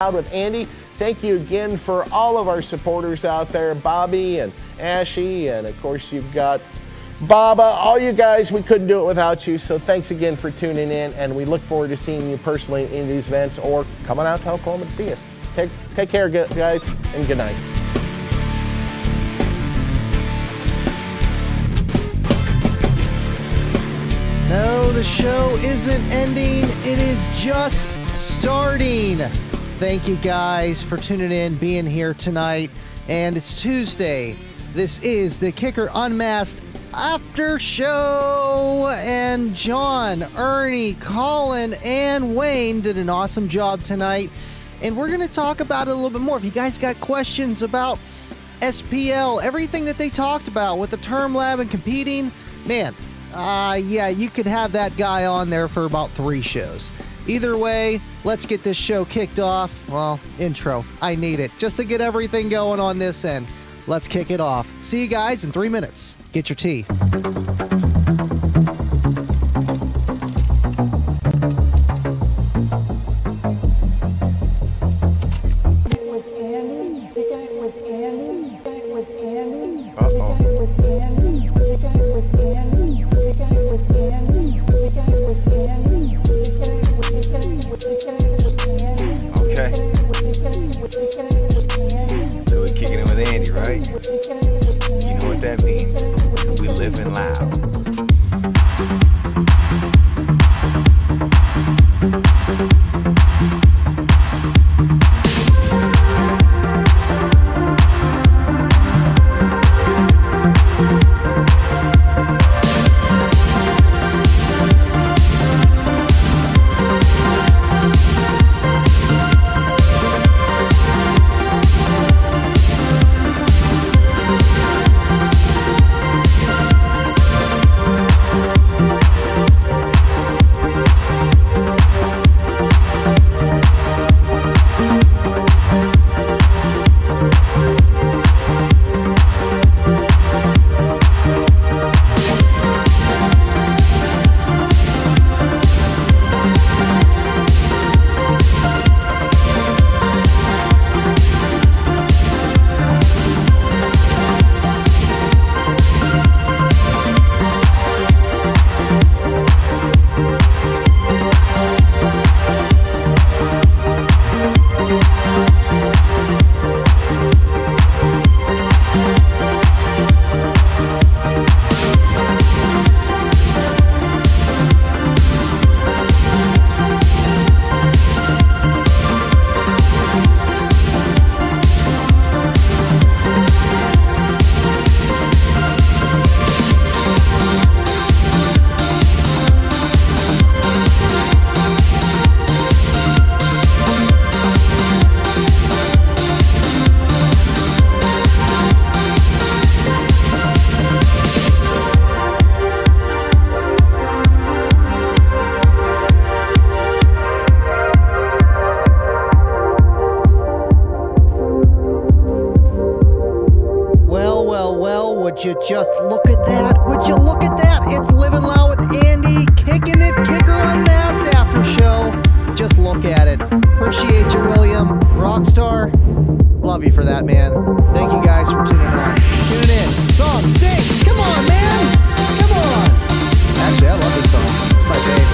Loud with Andy. Thank you again for all of our supporters out there, Bobby and Ashy, and of course you've got Baba, all you guys. We couldn't do it without you, so thanks again for tuning in, and we look forward to seeing you personally in these events or coming out to Oklahoma to see us. Take care, guys, and good night. No, the show isn't ending. It is just starting. Thank you guys for tuning in, being here tonight. And it's Tuesday. This is the Kicker Unmasked After Show. And John, Ernie, Colin, and Wayne did an awesome job tonight. And we're going to talk about it a little bit more. If you guys got questions about SPL, everything that they talked about with the term lab and competing, man, yeah, you could have that guy on there for about 3 shows. Either way, let's get this show kicked off. Well, intro. I need it just to get everything going on this end. Let's kick it off. See you guys in 3 minutes. Get your tea. So we're kicking it with Andy, right? You know what that means. We living loud. Would you just look at that? Would you look at that? It's Livin Loud with Andy, kicking it, Kicker Unmasked After Show. Just look at it. Appreciate you, William. Rockstar. Love you for that, man. Thank you guys for tuning on. Tune in. Song, sing. Come on, man. Come on. Actually, I love this song. It's my favorite.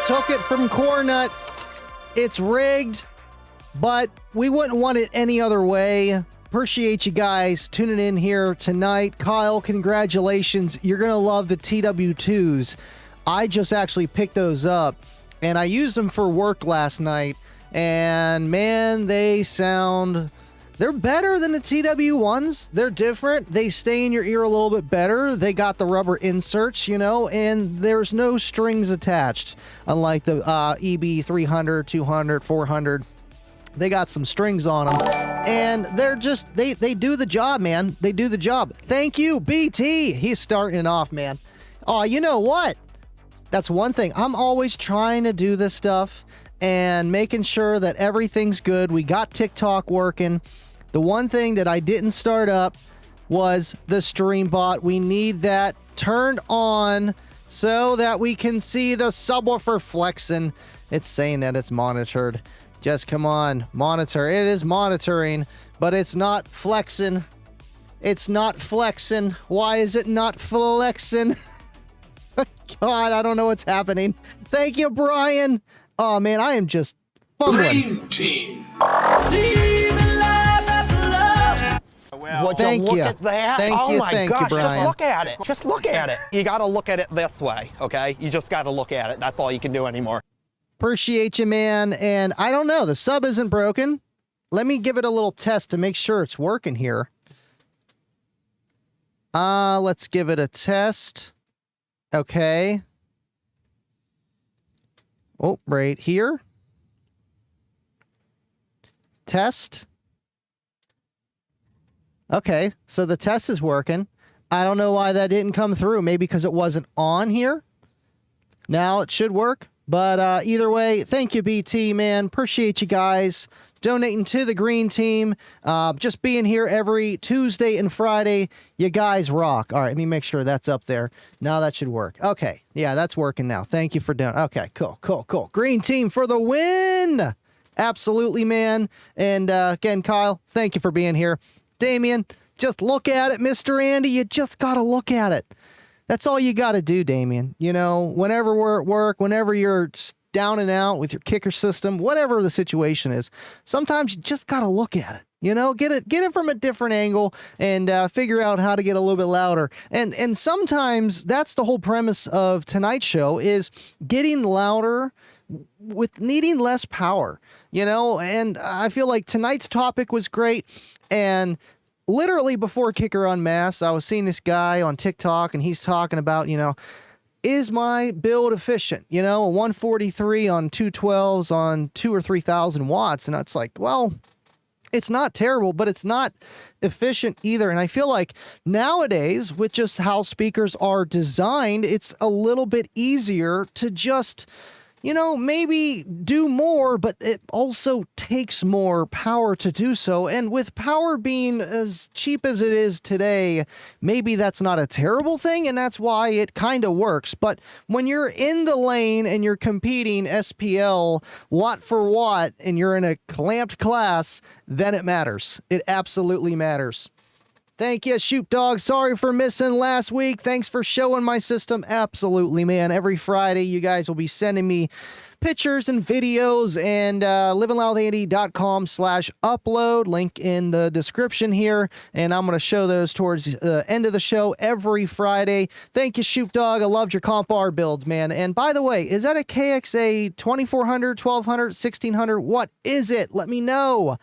Took it from Cornut. It's rigged, but we wouldn't want it any other way. Appreciate you guys tuning in here tonight. Kyle, congratulations. You're going to love the TW2s. I just actually picked those up, and I used them for work last night, and man, they sound They're better than the TW1s. They're different. They stay in your ear a little bit better. They got the rubber inserts, you know, and there's no strings attached, unlike the EB 300, 200, 400. They got some strings on them, and they're just, they do the job, man. They do the job. Thank you, BT. He's starting it off, man. Oh, you know what? That's one thing. I'm always trying to do this stuff and making sure that everything's good. We got TikTok working. The one thing that I didn't start up was the stream bot. We need that turned on so that we can see the subwoofer flexing. It's saying that it's monitored. Just come on, monitor. It is monitoring, but it's not flexing. It's not flexing. Why is it not flexing? God, I don't know what's happening. Thank you, Brian. Oh, man, I am just fumbling. Green team. Would Thank you look you. at that? Thank oh you, my thank you, gosh, just Brian. look at it. Just look at it. You got to look at it this way, okay? You just got to look at it. That's all you can do anymore. Appreciate you, man. And I don't know, the sub isn't broken. Let me give it a little test to make sure it's working here. Let's give it a test. Okay. Oh, right here. Test. Okay, so the test is working. I don't know why that didn't come through. Maybe because it wasn't on here. Now it should work. But either way, thank you, BT, man. Appreciate you guys donating to the green team. Just being here every Tuesday and Friday. You guys rock. All right, let me make sure that's up there. Now that should work. Okay, yeah, that's working now. Thank you for doing. Okay, cool. Green team for the win. Absolutely, man. And again, Kyle, thank you for being here. Damien, just look at it, Mr. Andy. You just got to look at it. That's all you got to do, Damien. You know, whenever we're at work, whenever you're down and out with your kicker system, whatever the situation is, sometimes you just got to look at it. You know, get it from a different angle and figure out how to get a little bit louder. And sometimes that's the whole premise of tonight's show is getting louder with needing less power, you know, and I feel like tonight's topic was great. And literally before Kicker Unmasked, I was seeing this guy on TikTok and he's talking about, you know, is my build efficient? You know, a 143 on 212s on 2,000 or 3,000 watts. And it's like, well, it's not terrible, but it's not efficient either. And I feel like nowadays, with just how speakers are designed, it's a little bit easier to just, you know, maybe do more, but it also takes more power to do so. And with power being as cheap as it is today, maybe that's not a terrible thing, and that's why it kind of works. But when you're in the lane and you're competing SPL watt for watt and you're in a clamped class, then it matters. It absolutely matters. Thank you, Shoot Dog. Sorry for missing last week. Thanks for showing my system. Absolutely, man. Every Friday, you guys will be sending me pictures and videos, and livinloudandy.com/upload. Link in the description here, and I'm going to show those towards the end of the show every Friday. Thank you, Shoot Dog. I loved your comp R builds, man. And by the way, is that a KXA 2400, 1200, 1600? What is it? Let me know.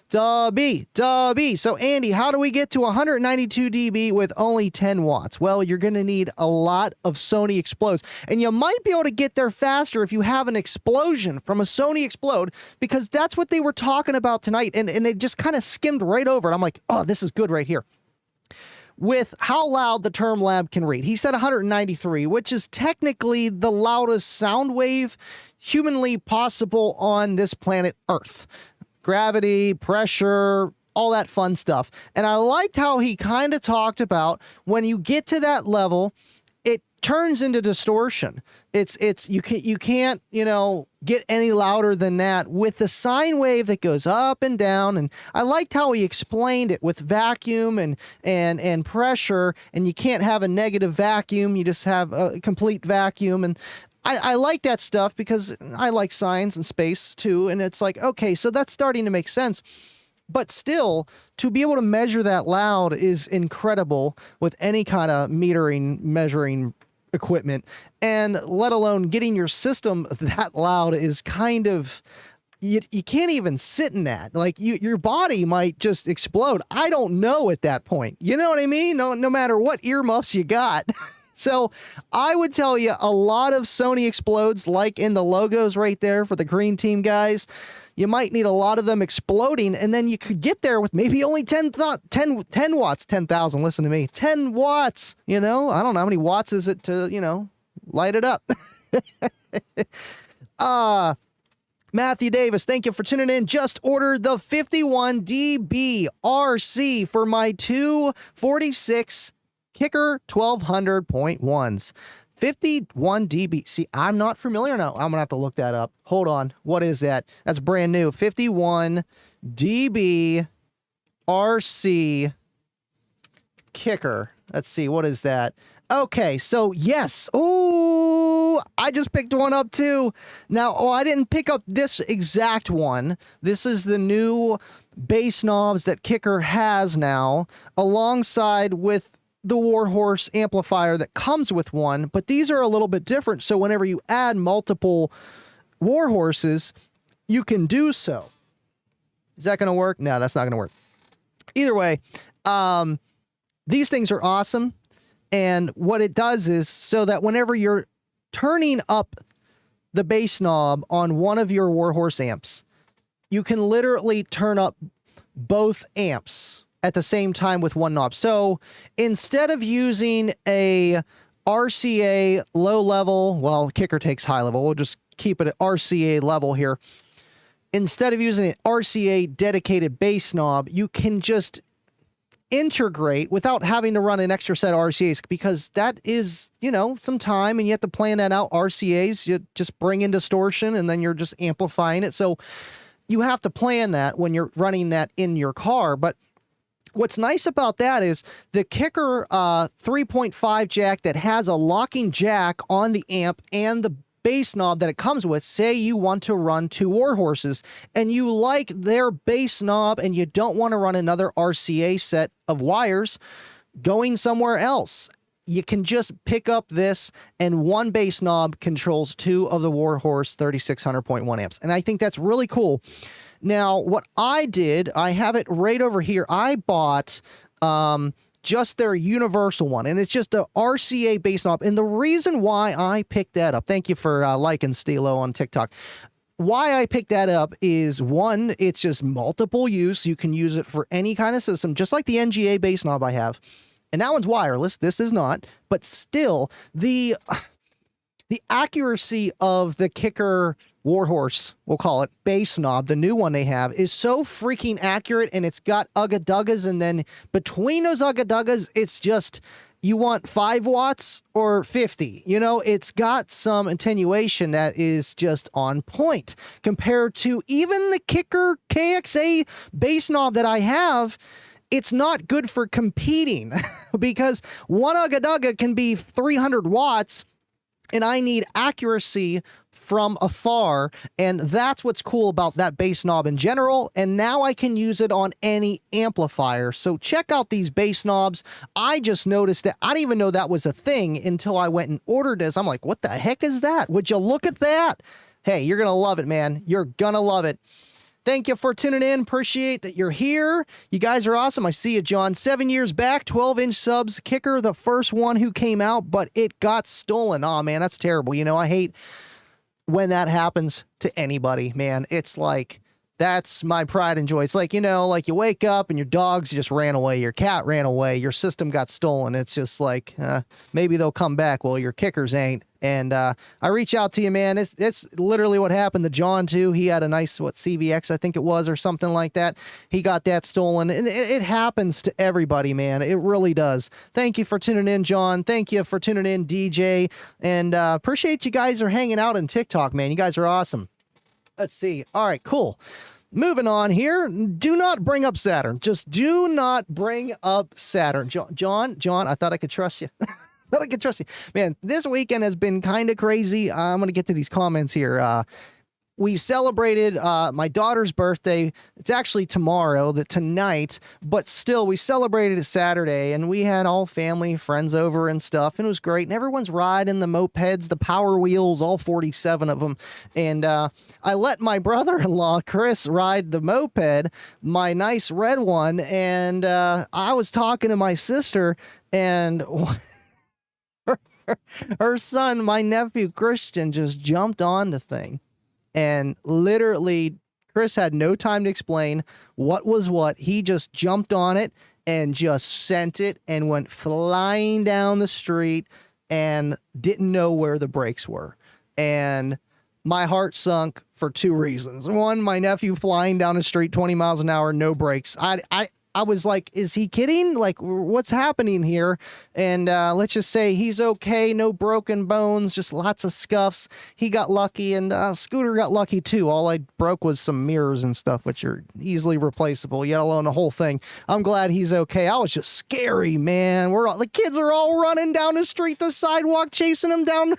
Dubby. So, Andy, how do we get to 192 dB with only 10 watts? Well, you're going to need a lot of Sony Explodes, and you might be able to get there faster if you have an explosion from a Sony Explode, because that's what they were talking about tonight, and they just kind of skimmed right over it. I'm like, oh, this is good right here. With how loud the Term Lab can read. He said 193, which is technically the loudest sound wave humanly possible on this planet Earth. Gravity, pressure, all that fun stuff. And I liked how he kind of talked about when you get to that level, it turns into distortion. You can't, you know, get any louder than that with the sine wave that goes up and down. And I liked how he explained it with vacuum and pressure, and you can't have a negative vacuum. You just have a complete vacuum. And I like that stuff because I like science and space too. And it's like, okay, so that's starting to make sense. But still, to be able to measure that loud is incredible with any kind of measuring equipment. And let alone getting your system that loud is kind of, you can't even sit in that. Like your body might just explode. I don't know at that point. You know what I mean? No matter what earmuffs you got. So I would tell you a lot of Sony explodes, like in the logos right there for the green team guys. You might need a lot of them exploding, and then you could get there with maybe only 10 watts, 10,000, listen to me, 10 watts, you know? I don't know how many watts is it to, you know, light it up. Matthew Davis, thank you for tuning in. Just ordered the 51 dB RC for my 246 Kicker 1200.1s. 51 dB. See, I'm not familiar now. I'm going to have to look that up. Hold on. What is that? That's brand new. 51 dB RC Kicker. Let's see. What is that? Okay, so yes. Ooh, I just picked one up too. Now, I didn't pick up this exact one. This is the new bass knobs that Kicker has now, alongside with the Warhorse amplifier that comes with one, but these are a little bit different. So whenever you add multiple Warhorses, you can do so. Is that going to work? No, that's not going to work. Either way, these things are awesome. And what it does is so that whenever you're turning up the bass knob on one of your Warhorse amps, you can literally turn up both amps at the same time with one knob. So instead of using a RCA low level, well, Kicker takes high level. We'll just keep it at RCA level here. Instead of using an RCA dedicated bass knob, you can just integrate without having to run an extra set of RCAs, because that is, you know, some time and you have to plan that out. RCAs, you just bring in distortion and then you're just amplifying it. So you have to plan that when you're running that in your car. But what's nice about that is the Kicker 3.5 jack that has a locking jack on the amp and the bass knob that it comes with. Say you want to run two Warhorses and you like their bass knob and you don't want to run another RCA set of wires going somewhere else. You can just pick up this, and one bass knob controls two of the Warhorse 3600.1 amps. And I think that's really cool. Now, what I did, I have it right over here. I bought just their universal one, and it's just a RCA bass knob. And the reason why I picked that up, thank you for liking Stilo on TikTok. Why I picked that up is, one, it's just multiple use. You can use it for any kind of system, just like the NGA bass knob I have. And that one's wireless. This is not. But still, the accuracy of the Kicker Warhorse, we'll call it, bass knob, the new one they have, is so freaking accurate, and it's got ugga-duggas, and then between those ugga-duggas, it's just, you want 5 watts or 50. You know, it's got some attenuation that is just on point compared to even the Kicker KXA bass knob that I have. It's not good for competing because one ugga-dugga can be 300 watts, and I need accuracy from afar, and that's what's cool about that bass knob in general. And now I can use it on any amplifier. So check out these bass knobs. I just noticed that. I didn't even know that was a thing until I went and ordered this. I'm like, what the heck is that? Would you look at that? Hey, you're gonna love it, man. You're gonna love it. Thank you for tuning in. Appreciate that you're here. You guys are awesome. I see you, John. 7 years back, 12-inch subs. Kicker, the first one who came out, but it got stolen. Oh, man, that's terrible. You know, I hate when that happens to anybody, man. It's like, that's my pride and joy. It's like, you know, like you wake up and your dogs just ran away, your cat ran away, your system got stolen. It's just like, maybe they'll come back. Well, your Kickers ain't. And I reach out to you, man. It's literally what happened to John, too. He had a nice, CVX, I think it was, or something like that. He got that stolen. And it happens to everybody, man. It really does. Thank you for tuning in, John. Thank you for tuning in, DJ. And appreciate you guys are hanging out on TikTok, man. You guys are awesome. Let's see. All right, cool. Moving on here. Do not bring up Saturn. Just do not bring up Saturn. John, I thought I could trust you. But I can trust you. Man, this weekend has been kind of crazy. I'm going to get to these comments here. we celebrated my daughter's birthday. It's actually tonight, but still we celebrated it Saturday, and we had all family, friends over and stuff, and it was great. And everyone's riding the mopeds, the Power Wheels, all 47 of them. And I let my brother-in-law, Chris, ride the moped, my nice red one, and I was talking to my sister, and her son, my nephew, Christian, just jumped on the thing. And literally, Chris had no time to explain what was what. He just jumped on it and just sent it and went flying down the street and didn't know where the brakes were. And my heart sunk for two reasons. One, my nephew flying down the street 20 miles an hour, no brakes. I was like, is he kidding? Like, what's happening here? And let's just say he's okay. No broken bones, just lots of scuffs. He got lucky, and Scooter got lucky too. All I broke was some mirrors and stuff, which are easily replaceable, yet alone the whole thing. I'm glad he's okay. I was just scary, man. The kids are all running down the street, the sidewalk, chasing him down.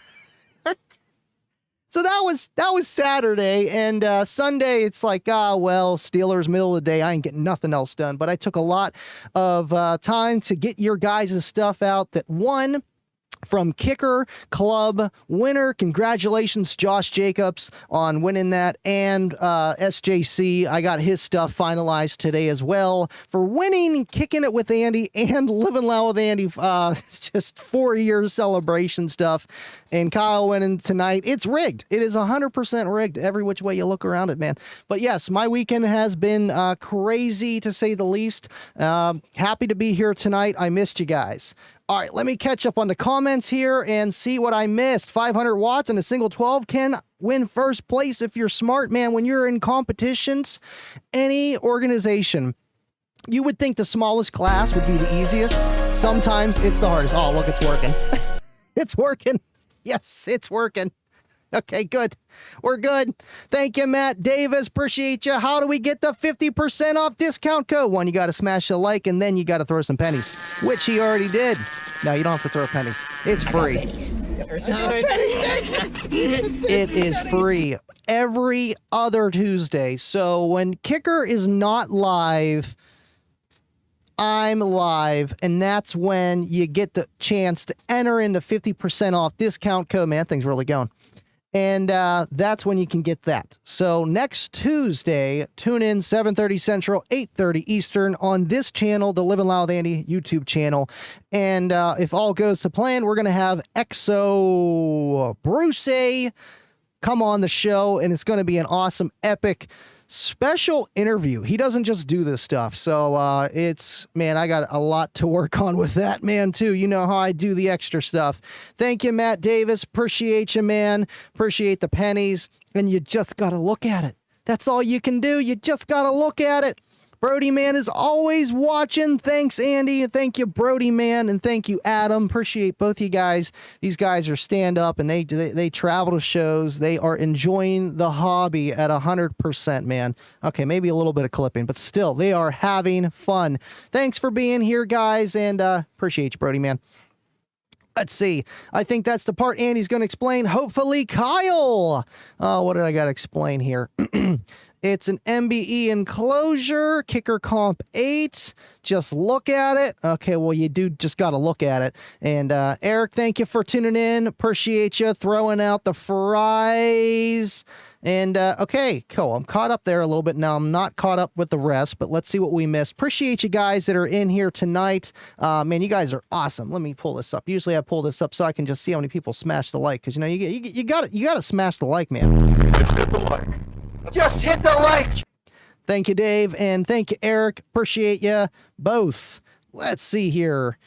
So that was Saturday, and Sunday it's like, Steelers middle of the day, I ain't getting nothing else done. But I took a lot of time to get your guys' stuff out that won. From Kicker Club winner. Congratulations, Josh Jacobs, on winning that. And SJC, I got his stuff finalized today as well for winning Kicking It with Andy and Livin Loud with Andy. Just 4-year celebration stuff. And Kyle winning tonight. It's rigged. It is 100% rigged every which way you look around it, man. But yes, my weekend has been crazy to say the least. Happy to be here tonight. I missed you guys. All right, let me catch up on the comments here and see what I missed. 500 watts and a single 12 can win first place if you're smart, man. When you're in competitions, any organization, you would think the smallest class would be the easiest. Sometimes it's the hardest. Oh, look, it's working. It's working. Yes, it's working. Okay, good. We're good. Thank you, Matt Davis. Appreciate you. How do we get the 50% off discount code? One, you got to smash a like, and then you got to throw some pennies, which he already did. No, you don't have to throw pennies. It's free. It is free every other Tuesday. So when Kicker is not live, I'm live, and that's when you get the chance to enter into 50% off discount code. Man, things really going. And that's when you can get that. So next Tuesday, tune in 7:30 Central, 8:30 Eastern on this channel, the Livin Loud with Andy YouTube channel. And if all goes to plan, we're going to have Exo Bruce come on the show, and it's going to be an awesome, epic special interview. He doesn't just do this stuff. So man, I got a lot to work on with that, man, too. You know how I do the extra stuff. Thank you, Matt Davis. Appreciate you, man. Appreciate the pennies. And you just got to look at it. That's all you can do. You just got to look at it. Brody Man is always watching. Thanks, Andy. Thank you, Brody Man, and thank you, Adam. Appreciate both you guys. These guys are stand-up, and they travel to shows. They are enjoying the hobby at 100%, man. Okay, maybe a little bit of clipping, but still, they are having fun. Thanks for being here, guys, and appreciate you, Brody Man. Let's see. I think that's the part Andy's going to explain. Hopefully, Kyle. What did I got to explain here? It's an MBE enclosure, Kicker Comp 8. Just look at it. Okay, well, you do just got to look at it. And Eric, thank you for tuning in. Appreciate you throwing out the fries. And okay, cool. I'm caught up there a little bit now. I'm not caught up with the rest, but let's see what we missed. Appreciate you guys that are in here tonight. Man, you guys are awesome. Let me pull this up. Usually I pull this up so I can just see how many people smash the like, because you know you got to smash the like, man. Just hit the like. Just hit the like. Thank you, Dave, and thank you, Eric. Appreciate you both. Let's see here.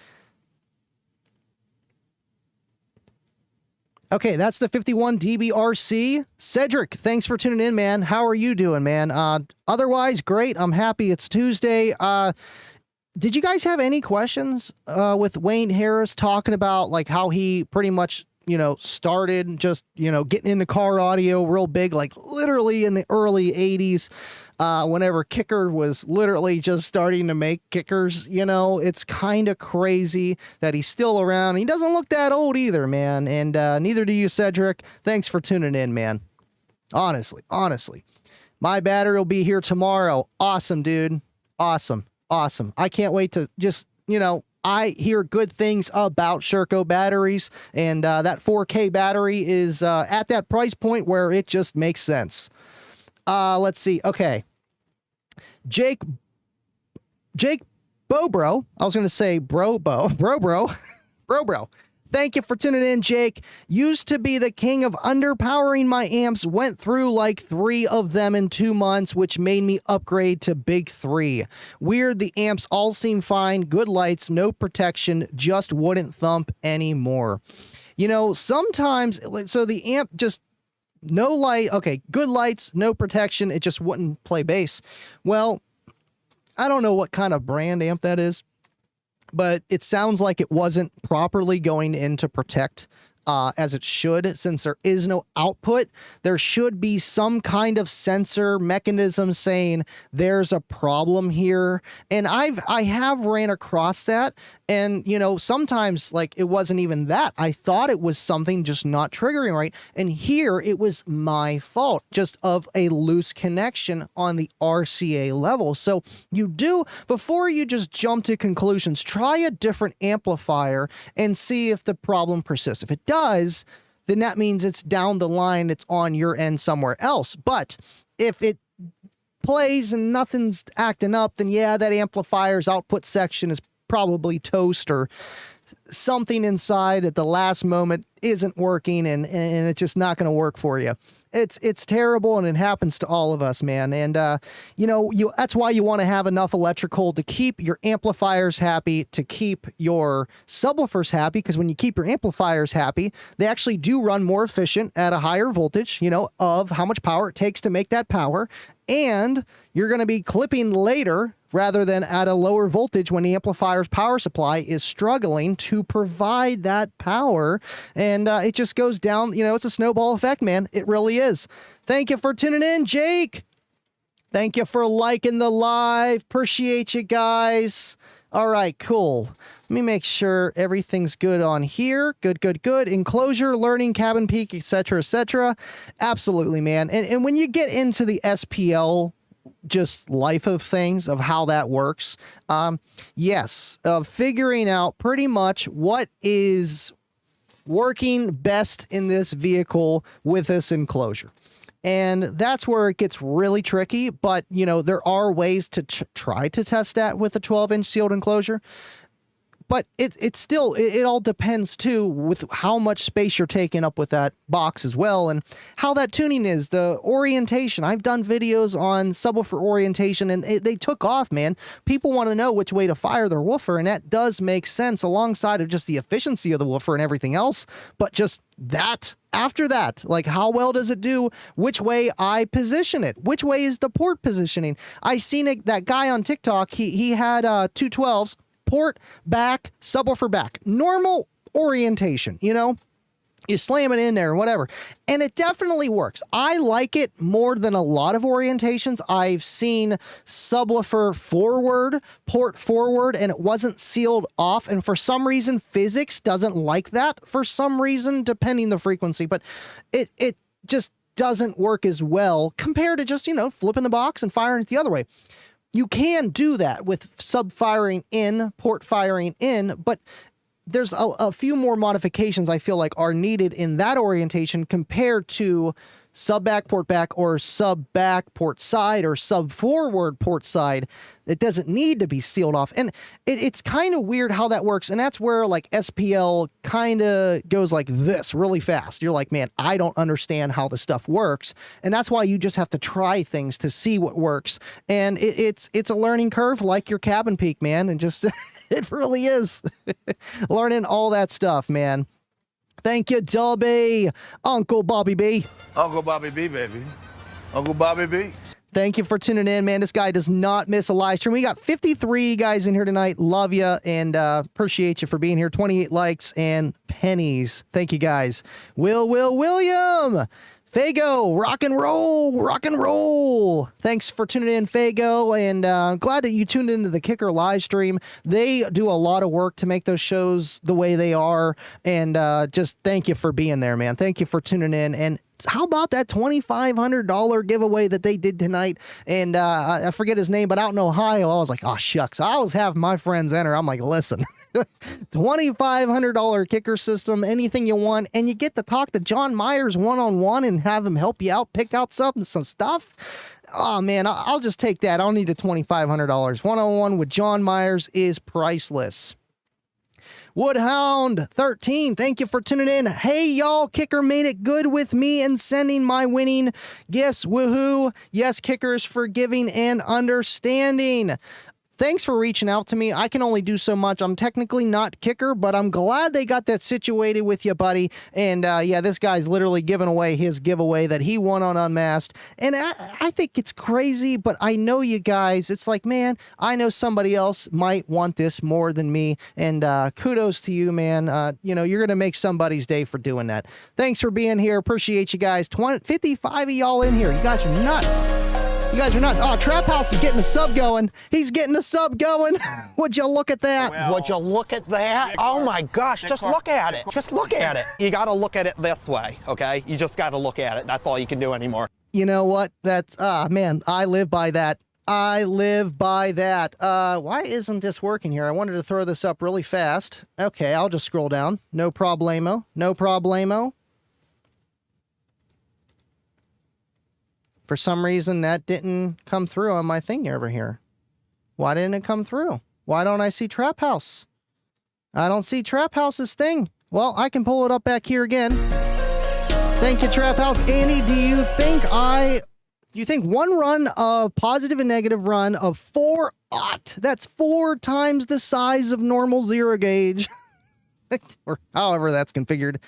Okay, that's the 51 DBRC. Cedric, thanks for tuning in, man. How are you doing, man? Otherwise, great. I'm happy it's Tuesday. Did you guys have any questions with Wayne Harris talking about like how he pretty much, started just, getting into car audio real big, like literally in the early 80s, whenever Kicker was literally just starting to make kickers? It's kind of crazy that he's still around. He doesn't look that old either, man. And neither do you, Cedric. Thanks for tuning in, man. Honestly. My battery will be here tomorrow. Awesome, dude. Awesome. I can't wait to just, I hear good things about Sherco batteries, and that 4K battery is at that price point where it just makes sense. Let's see. Okay. Jake Bobro. I was going to say bro. Thank you for tuning in, Jake. Used to be the king of underpowering my amps. Went through like 3 of them in 2 months, which made me upgrade to Big 3. Weird, the amps all seem fine. Good lights, no protection, just wouldn't thump anymore. Sometimes, so the amp just, no light, okay, good lights, no protection, it just wouldn't play bass. Well, I don't know what kind of brand amp that is, but it sounds like it wasn't properly going in to protect as it should. Since there is no output, there should be some kind of sensor mechanism saying there's a problem here. And I have ran across that, and sometimes like it wasn't even that. I thought it was something just not triggering right, and here it was my fault, just of a loose connection on the RCA level. So before you just jump to conclusions, try a different amplifier and see if the problem persists. If it does, then that means it's down the line, it's on your end somewhere else. But if it plays and nothing's acting up, then yeah, that amplifier's output section is probably toast, or something inside at the last moment isn't working, and it's just not going to work for you. It's terrible, and it happens to all of us, man. And that's why you want to have enough electrical to keep your amplifiers happy, to keep your subwoofers happy, because when you keep your amplifiers happy, they actually do run more efficient at a higher voltage, of how much power it takes to make that power. And you're going to be clipping later rather than at a lower voltage when the amplifier's power supply is struggling to provide that power. And it just goes down, it's a snowball effect, man. It really is. Thank you for tuning in, Jake. Thank you for liking the live. Appreciate you guys. All right, cool. Let me make sure everything's good on here. Good. Enclosure, learning, cabin peak, etc. Absolutely, man. And when you get into the SPL just life of things, of how that works, figuring out pretty much what is working best in this vehicle with this enclosure. And that's where it gets really tricky, but there are ways to try to test that with a 12-inch sealed enclosure. But it still all depends too with how much space you're taking up with that box as well, and how that tuning is, the orientation. I've done videos on subwoofer orientation, and they took off, man. People want to know which way to fire their woofer, and that does make sense alongside of just the efficiency of the woofer and everything else. But just that, after that, like how well does it do, which way I position it, which way is the port positioning. I seen that guy on TikTok, he had 212s, port back, subwoofer back, normal orientation, you slam it in there and whatever. And it definitely works. I like it more than a lot of orientations. I've seen subwoofer forward, port forward, and it wasn't sealed off. And for some reason, physics doesn't like that for some reason, depending the frequency, but it just doesn't work as well compared to just, flipping the box and firing it the other way. You can do that with sub firing in, port firing in, but there's a few more modifications I feel like are needed in that orientation compared to sub back, port back, or sub back, port side, or sub forward, port side. It doesn't need to be sealed off. And it's kind of weird how that works. And that's where like SPL kind of goes like this really fast. You're like, man, I don't understand how the stuff works. And that's why you just have to try things to see what works. And it's a learning curve like your cabin peak, man. And just, it really is learning all that stuff, man. Thank you, Dubby. Uncle Bobby B. Uncle Bobby B, baby. Uncle Bobby B. Thank you for tuning in, man. This guy does not miss a live stream. We got 53 guys in here tonight. Love you and appreciate you for being here. 28 likes and pennies. Thank you, guys. William. Fago, rock and roll. Thanks for tuning in, Fago, and glad that you tuned into the Kicker live stream. They do a lot of work to make those shows the way they are, and just thank you for being there, man. Thank you for tuning in, and how about that $2,500 giveaway that they did tonight? And I forget his name, but out in Ohio, I was like, oh, shucks. I was having my friends enter. I'm like, listen, $2,500 kicker system, anything you want. And you get to talk to John Myers one-on-one and have him help you out, pick out some stuff. Oh, man, I'll just take that. I don't need the $2,500. One-on-one with John Myers is priceless. Woodhound 13, thank you for tuning in. Hey, y'all, Kicker made it good with me and sending my winning gifts. Woohoo. Yes, Kicker is forgiving and understanding. Thanks for reaching out to me. I can only do so much. I'm technically not Kicker, but I'm glad they got that situated with you, buddy. And yeah, this guy's literally giving away his giveaway that he won on Unmasked. And I think it's crazy, but I know you guys. It's like, man, I know somebody else might want this more than me. And kudos to you, man. You know, you're going to make somebody's day for doing that. Thanks for being here. Appreciate you guys. 55 of y'all in here. You guys are nuts. You guys are not. Oh, Trap House is getting a sub going. He's getting a sub going. Would you look at that? Well, would you look at that? Oh my gosh, just look at it. Just look at it. You got to look at it this way, okay? You just got to look at it. That's all you can do anymore. You know what? That's, man, I live by that. I live by that. Why isn't this working here? I wanted to throw this up really fast. Okay, I'll just scroll down. No problemo. No problemo. For some reason, that didn't come through on my thing over here. Why didn't it come through? Why don't I see Trap House? I don't see Trap House's thing. Well, I can pull it up back here again. Thank you, Trap House. Andy, do you think one run of positive and negative run of 4/0, that's 4 times the size of normal zero gauge, or however that's configured,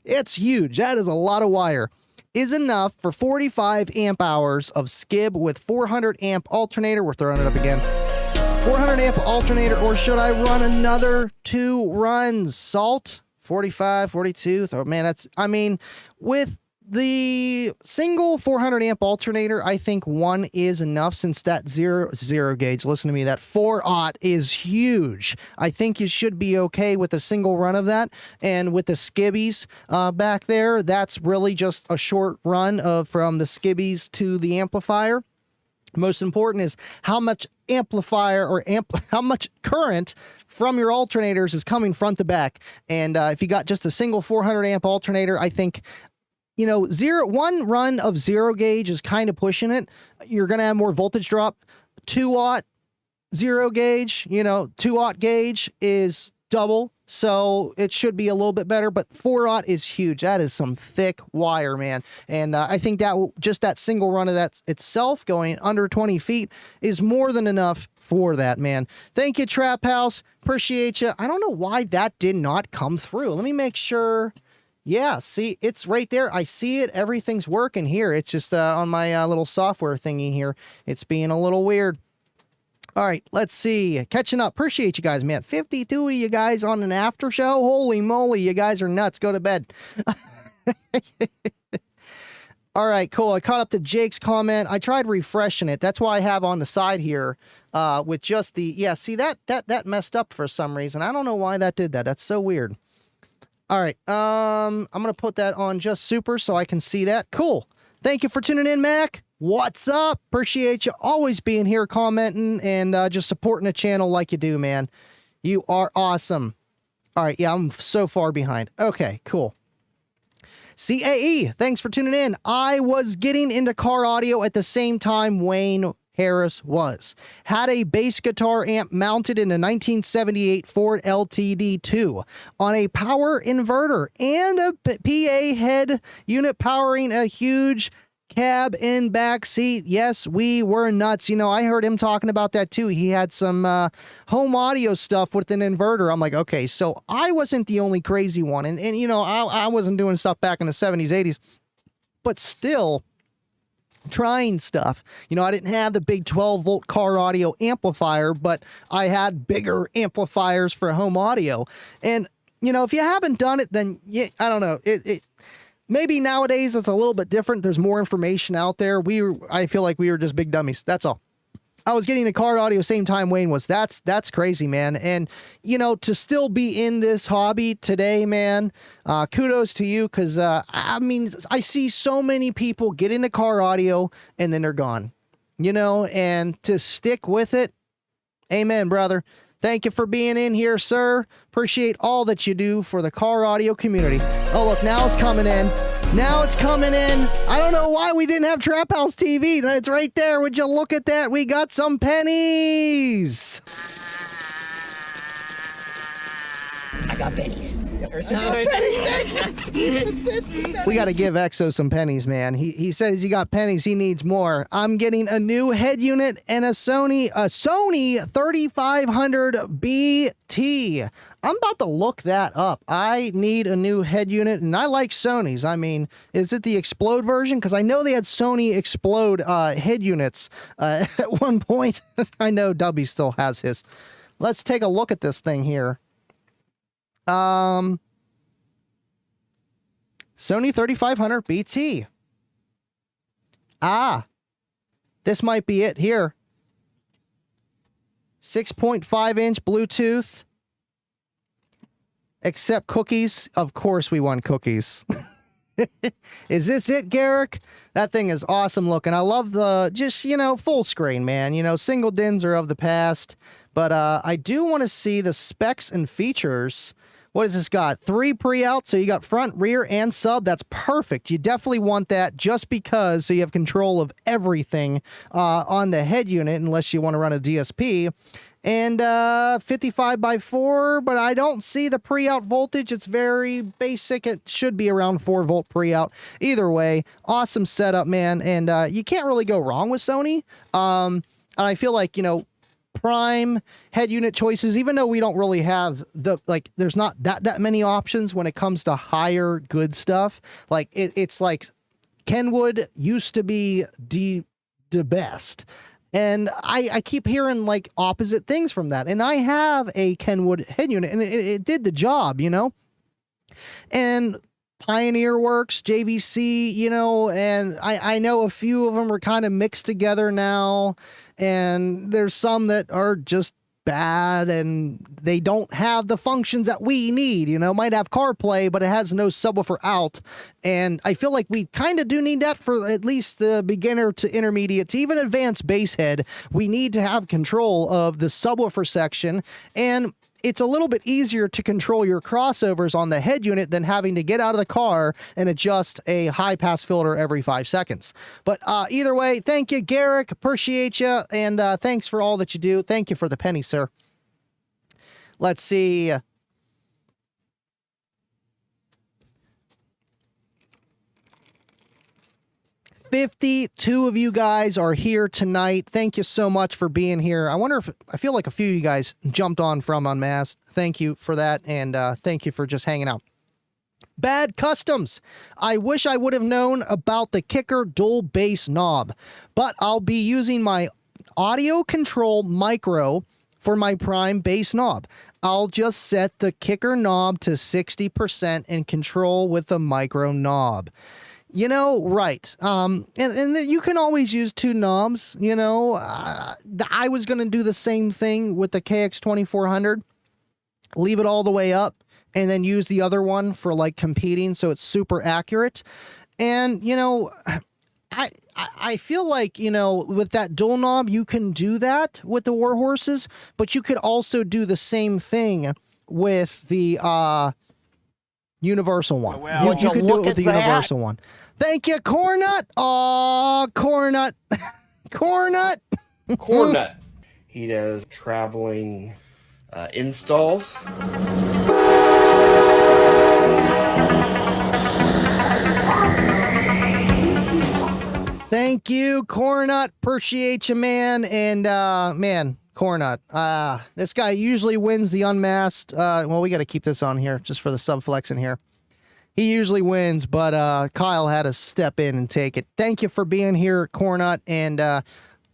it's huge. That is a lot of wire. Is enough for 45 amp hours of skib with 400 amp alternator. We're throwing it up again. 400 amp alternator, or should I run another 2 runs? Salt, 45, 42. Oh, man, that's, I mean, with the single 400 amp alternator, I think 1 is enough, since that zero gauge, listen to me, that 4/0 is huge. I think you should be okay with a single run of that. And with the skibbies back there, that's really just a short run of from the skibbies to the amplifier. Most important is how much amplifier or how much current from your alternators is coming front to back. And if you got just a single 400 amp alternator, I think, you know, 1 run of zero gauge is kind of pushing it. You're going to have more voltage drop. 2/0 zero gauge, you know, 2/0 gauge is double, so it should be a little bit better, but 4/0 is huge. That is some thick wire, man. And I think that just that single run of that itself going under 20 feet is more than enough for that, man. Thank you, Trap House. Appreciate you. I don't know why that did not come through. Let me make sure. Yeah, see, it's right there. I see it. Everything's working here. It's just on my little software thingy here. It's being a little weird. All right, let's see. Catching up. Appreciate you guys, man. 52 of you guys on an after show. Holy moly, you guys are nuts. Go to bed. All right, cool. I caught up to Jake's comment. I tried refreshing it. That's why I have on the side here with just the, yeah, see, that messed up for some reason. I don't know why that did that. That's so weird. All right, I'm going to put that on just super so I can see that. Cool. Thank you for tuning in, Mac. What's up? Appreciate you always being here, commenting, and just supporting the channel like you do, man. You are awesome. All right, yeah, I'm so far behind. Okay, cool. CAE, thanks for tuning in. I was getting into car audio at the same time Wayne Harris was. Had a bass guitar amp mounted in a 1978 Ford LTD2 on a power inverter and a PA head unit powering a huge cab in back seat. Yes, we were nuts. You know, I heard him talking about that too. He had some home audio stuff with an inverter. I'm like, okay, so I wasn't the only crazy one. And you know, I wasn't doing stuff back in the 70s, 80s, but still trying stuff. You know, I didn't have the big 12-volt car audio amplifier, but I had bigger amplifiers for home audio. And, you know, if you haven't done it, then I don't know. Maybe nowadays it's a little bit different. There's more information out there. I feel like we were just big dummies. That's all. I was getting the car audio same time Wayne was. That's crazy, man. And, you know, to still be in this hobby today, man, kudos to you. Because, I mean, I see so many people get into car audio and then they're gone, you know, and to stick with it. Amen, brother. Thank you for being in here, sir. Appreciate all that you do for the car audio community. Oh, look, now it's coming in. Now it's coming in. I don't know why we didn't have Trap House TV. It's right there. Would you look at that? We got some pennies. I got pennies. We got to give Exo some pennies, man. He says he got pennies. He needs more. I'm getting a new head unit and a Sony 3500 BT. I'm about to look that up. I need a new head unit, and I like Sony's. I mean, is it the Explode version? Because I know they had Sony Explode head units at one point. I know Dubby still has his. Let's take a look at this thing here. Sony 3500 BT. This might be it here. 6.5 inch Bluetooth. Accept cookies. Of course we want cookies. Is this it, Garrick? That thing is awesome looking. I love the, just, you know, full screen, man. You know, single DINs are of the past. But I do want to see the specs and features. What has this got? 3 pre-out, so you got front, rear, and sub. That's perfect. You definitely want that just because, so you have control of everything on the head unit, unless you want to run a DSP. And 55x4, but I don't see the pre-out voltage. It's very basic. It should be around 4-volt pre-out. Either way, awesome setup, man. And you can't really go wrong with Sony. And I feel like, you know, prime head unit choices, even though we don't really have the, like, there's not that many options when it comes to higher good stuff. Like it's like Kenwood used to be the best, and I keep hearing like opposite things from that. And I have a Kenwood head unit, and it did the job, you know. And Pioneer Works, JVC, you know, and I know a few of them are kind of mixed together now, and there's some that are just bad and they don't have the functions that we need, you know. Might have CarPlay, but it has no subwoofer out, and I feel like we kind of do need that for at least the beginner to intermediate to even advanced bass head. We need to have control of the subwoofer section, and it's a little bit easier to control your crossovers on the head unit than having to get out of the car and adjust a high-pass filter every 5 seconds. But either way, thank you, Garrick. Appreciate you, and thanks for all that you do. Thank you for the penny, sir. Let's see. 52 of you guys are here tonight. Thank you so much for being here. I wonder if, I feel like a few of you guys jumped on from UnMasked. Thank you for that, and thank you for just hanging out. Bad Customs. I wish I would have known about the kicker dual bass knob, but I'll be using my audio control micro for my prime bass knob. I'll just set the kicker knob to 60% and control with the micro knob. You know, right. And you can always use 2 knobs, you know. I was going to do the same thing with the KX2400. Leave it all the way up and then use the other one for like competing, so it's super accurate. And, you know, I feel like, you know, with that dual knob, you can do that with the Warhorses, but you could also do the same thing with the universal one. Well, you could do it with the universal one. Thank you, Cornut. Oh, Cornut. Cornut. Cornut. He does traveling installs. Thank you, Cornut. Appreciate you, man. And, man, Cornut. This guy usually wins the UnMasked. Well, we got to keep this on here just for the subflex in here. He usually wins, but Kyle had to step in and take it. Thank you for being here, Cornut, and I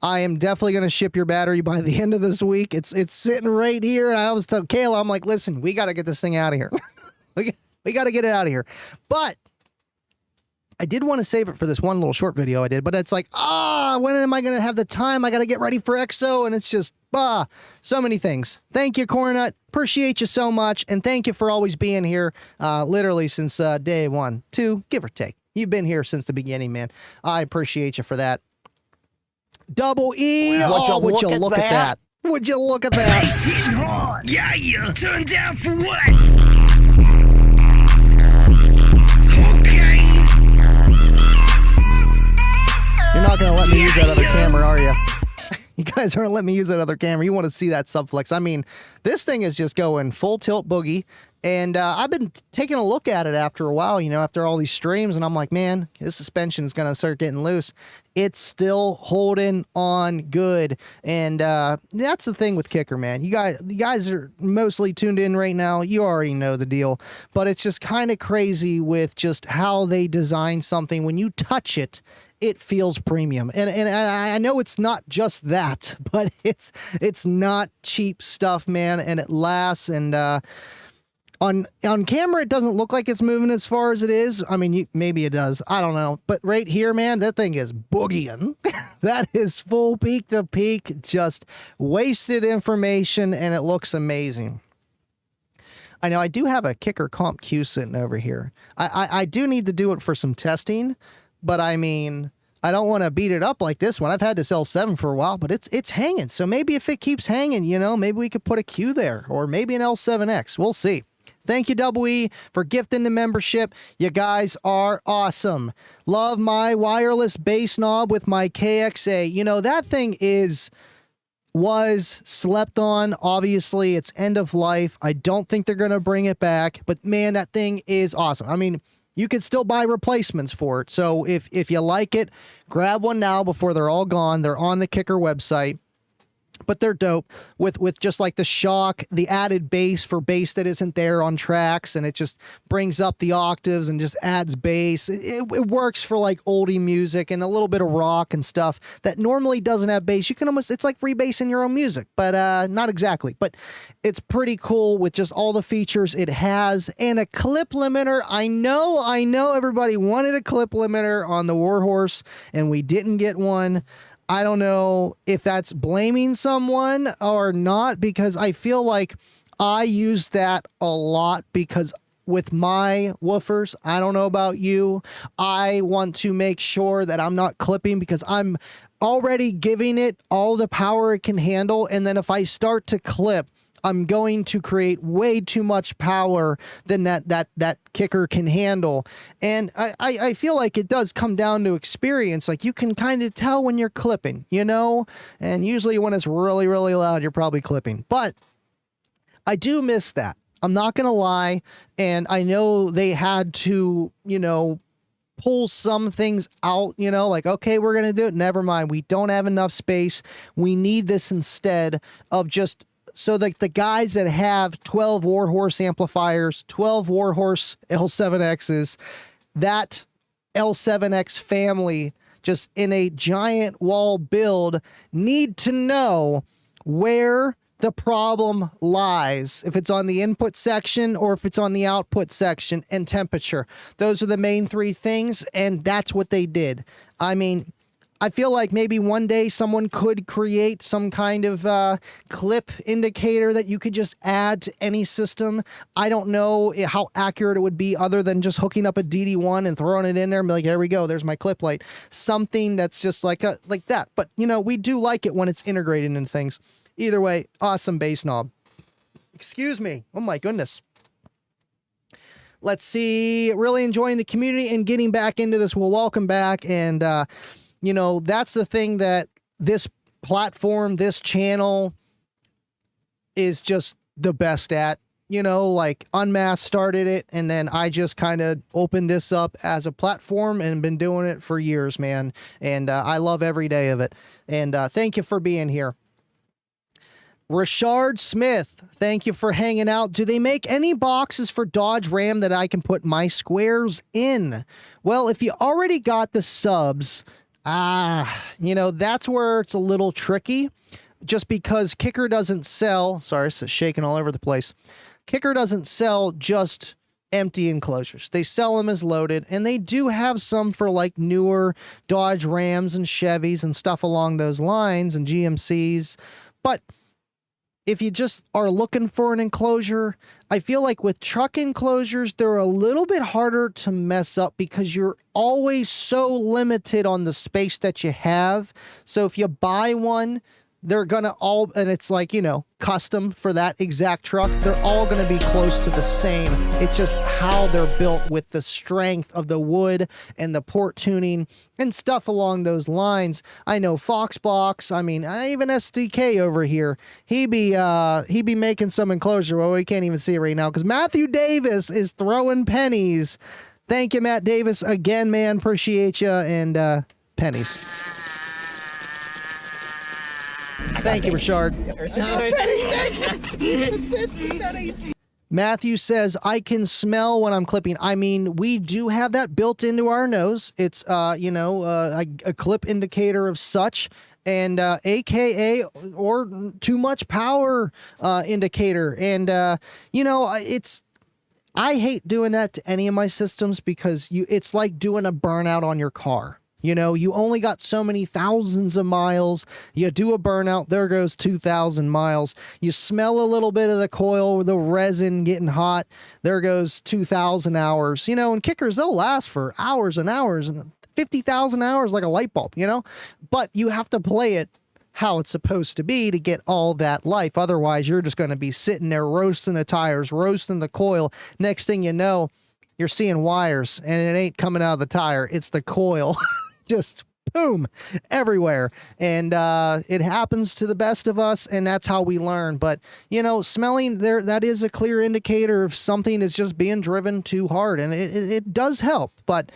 am definitely going to ship your battery by the end of this week. It's sitting right here, and I was telling Kayla, I'm like, listen, we got to get this thing out of here. we got to get it out of here. But I did want to save it for this one little short video I did, but it's like, when am I going to have the time? I got to get ready for EXO, and it's just, so many things. Thank you, Cornut. Appreciate you so much, and thank you for always being here, literally since day 1, 2, give or take. You've been here since the beginning, man. I appreciate you for that. Double E, would you look at that? Would you look at that? Bass hitting hard. Yeah, yeah. Turn down for what? Okay. You're not going to let me use that other camera, are you? You guys aren't letting me use that other camera. You want to see that subflex. I mean, this thing is just going full tilt boogie. And I've been taking a look at it after a while, after all these streams. And I'm like, man, this suspension is going to start getting loose. It's still holding on good. And that's the thing with Kicker, man. You guys are mostly tuned in right now. You already know the deal. But it's just kind of crazy with just how they design something. When you touch it, it feels premium. And I know it's not just that, but it's not cheap stuff, man. And it lasts. And on camera, it doesn't look like it's moving as far as it is. I mean, maybe it does. I don't know. But right here, man, that thing is boogieing. That is full peak to peak, just wasted information, and it looks amazing. I know I do have a Kicker Comp Q sitting over here. I do need to do it for some testing. But I mean, I don't want to beat it up like this one. I've had this L7 for a while, but it's hanging. So maybe if it keeps hanging, maybe we could put a Q there, or maybe an L7X. We'll see. Thank you, Double E, for gifting the membership. You guys are awesome. Love my wireless bass knob with my KXA. That thing was slept on. Obviously, it's end of life. I don't think they're going to bring it back. But man, that thing is awesome. I mean, you can still buy replacements for it. So if you like it, grab one now before they're all gone. They're on the Kicker website. But they're dope with just like the shock, the added bass for bass that isn't there on tracks, and it just brings up the octaves and just adds bass. It works for like oldie music and a little bit of rock and stuff that normally doesn't have bass. You can it's like rebasing your own music, but not exactly. But it's pretty cool with just all the features it has, and a clip limiter. I know everybody wanted a clip limiter on the Warhorse, and we didn't get one. I don't know if that's blaming someone or not, because I feel like I use that a lot because with my woofers, I don't know about you, I want to make sure that I'm not clipping because I'm already giving it all the power it can handle. And then if I start to clip, I'm going to create way too much power than that Kicker can handle. And I feel like it does come down to experience. Like you can kind of tell when you're clipping, and usually when it's really, really loud, you're probably clipping. But I do miss that. I'm not going to lie. And I know they had to, pull some things out, like, okay, we're going to do it. Never mind. We don't have enough space. We need this instead of just so like the guys that have 12 Warhorse amplifiers, 12 Warhorse L7Xs, that L7X family just in a giant wall build need to know where the problem lies, if it's on the input section or if it's on the output section, and temperature. Those are the main three things, and that's what they did. I mean, I feel like maybe one day someone could create some kind of clip indicator that you could just add to any system. I don't know how accurate it would be other than just hooking up a DD1 and throwing it in there and be like, there we go, there's my clip light. Something that's just like that. But, we do like it when it's integrated in things. Either way, awesome bass knob. Excuse me. Oh my goodness. Let's see. Really enjoying the community and getting back into this. Well, welcome back. And, that's the thing that this platform, this channel is just the best at. Like UnMasked started it, and then I just kind of opened this up as a platform and been doing it for years, man. And I love every day of it. And thank you for being here. Rashard Smith, thank you for hanging out. Do they make any boxes for Dodge Ram that I can put my squares in? Well, if you already got the subs, that's where it's a little tricky, just because Kicker doesn't sell. Sorry, it's shaking all over the place. Kicker doesn't sell just empty enclosures. They sell them as loaded, and they do have some for like newer Dodge Rams and Chevys and stuff along those lines and GMCs. But if you just are looking for an enclosure, I feel like with truck enclosures, they're a little bit harder to mess up because you're always so limited on the space that you have. So if you buy one, they're gonna all, and it's like, you know, custom for that exact truck, they're all gonna be close to the same. It's just how they're built with the strength of the wood and the port tuning and stuff along those lines. I know Foxbox, I mean, even SDK over here, he be making some enclosure. Well, we can't even see it right now because Matthew Davis is throwing pennies. Thank you, Matt Davis, again, man. Appreciate you. And pennies. Thank you, Richard. Matthew says, I can smell when I'm clipping. I mean, we do have that built into our nose. It's, a clip indicator of such, and AKA, or too much power indicator. And, I hate doing that to any of my systems because it's like doing a burnout on your car. You know, you only got so many thousands of miles. You do a burnout, there goes 2,000 miles. You smell a little bit of the coil, the resin getting hot, there goes 2,000 hours. You know, and kickers, they'll last for hours and hours, and 50,000 hours like a light bulb, you know? But you have to play it how it's supposed to be to get all that life. Otherwise, you're just going to be sitting there roasting the tires, roasting the coil. Next thing you know, you're seeing wires, and it ain't coming out of the tire. It's the coil. Just boom everywhere. And it happens to the best of us, and that's how we learn. But, you know, smelling there, that is a clear indicator of something is just being driven too hard. And it does help. But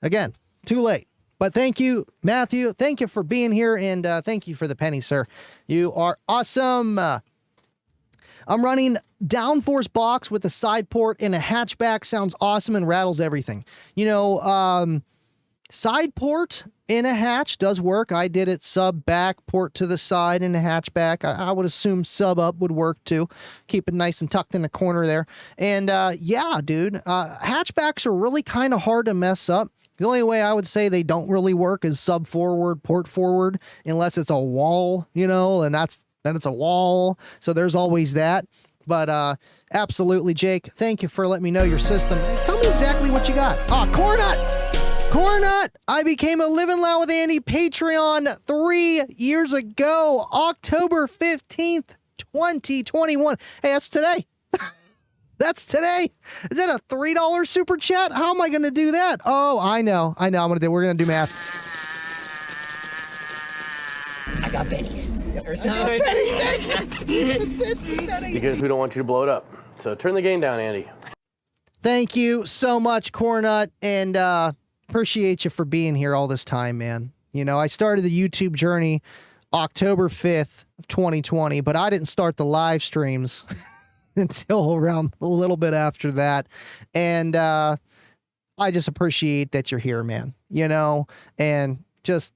again, too late. But thank you, Matthew. Thank you for being here. And thank you for the penny, sir. You are awesome. I'm running downforce box with a side port and a hatchback. Sounds awesome and rattles everything. You know, side port in a hatch does work. I did it sub back, port to the side in a hatchback. I would assume sub up would work too. Keep it nice and tucked in the corner there. And yeah, dude, hatchbacks are really kind of hard to mess up. The only way I would say they don't really work is sub forward, port forward, unless it's a wall, you know, and then it's a wall. So there's always that. But absolutely, Jake, thank you for letting me know your system. Tell me exactly what you got. Cornut, I became a Livin Loud with Andy Patreon 3 years ago, October 15th, 2021. Hey, that's today. That's today. Is that a $3 super chat? How am I going to do that? Oh, I know. We're going to do math. I got pennies. Because we don't want you to blow it up. So turn the gain down, Andy. Thank you so much, Cornut, and appreciate you for being here all this time, man. You know, I started the YouTube journey October 5th of 2020, but I didn't start the live streams until around a little bit after that. And I just appreciate that you're here, man. You know, and just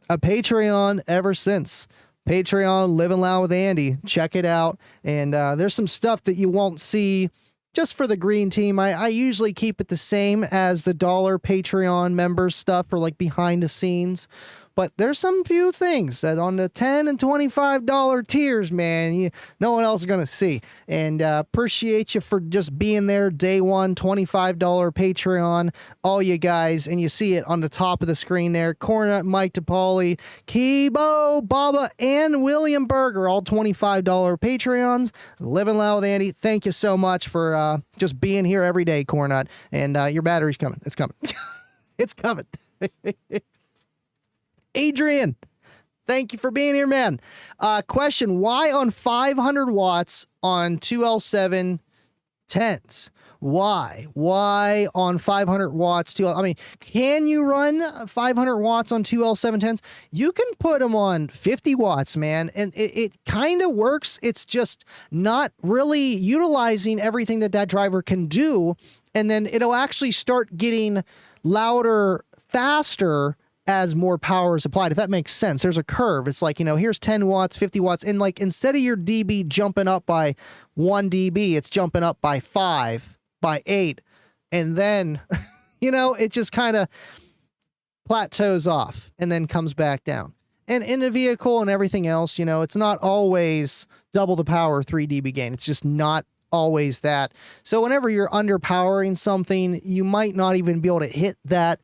a Patreon ever since. Patreon, Livin Loud with Andy. Check it out. And there's some stuff that you won't see just for the green team. I usually keep it the same as the dollar Patreon members stuff or like behind the scenes. But there's some few things that on the $10 and $25 tiers, man, no one else is going to see. And appreciate you for just being there day one, $25 Patreon, all you guys. And you see it on the top of the screen there. Cornut, Mike DePauli, Kibo, Baba, and William Berger, all $25 Patreons. Livin Loud with Andy, thank you so much for just being here every day, Cornut. And your battery's coming. It's coming. It's coming. Adrian, thank you for being here, man. Question, why on 500 watts on 2L7 10s? Why on 500 watts? Can you run 500 watts on 2L7 10s? You can put them on 50 watts, man, and it kind of works. It's just not really utilizing everything that driver can do, and then it'll actually start getting louder faster as more power is applied, if that makes sense. There's a curve. It's like, you know, here's 10 watts, 50 watts, and like instead of your dB jumping up by 1 dB, it's jumping up by 5, by 8, and then, it just kind of plateaus off and then comes back down. And in a vehicle and everything else, it's not always double the power 3 dB gain. It's just not always that. So whenever you're underpowering something, you might not even be able to hit that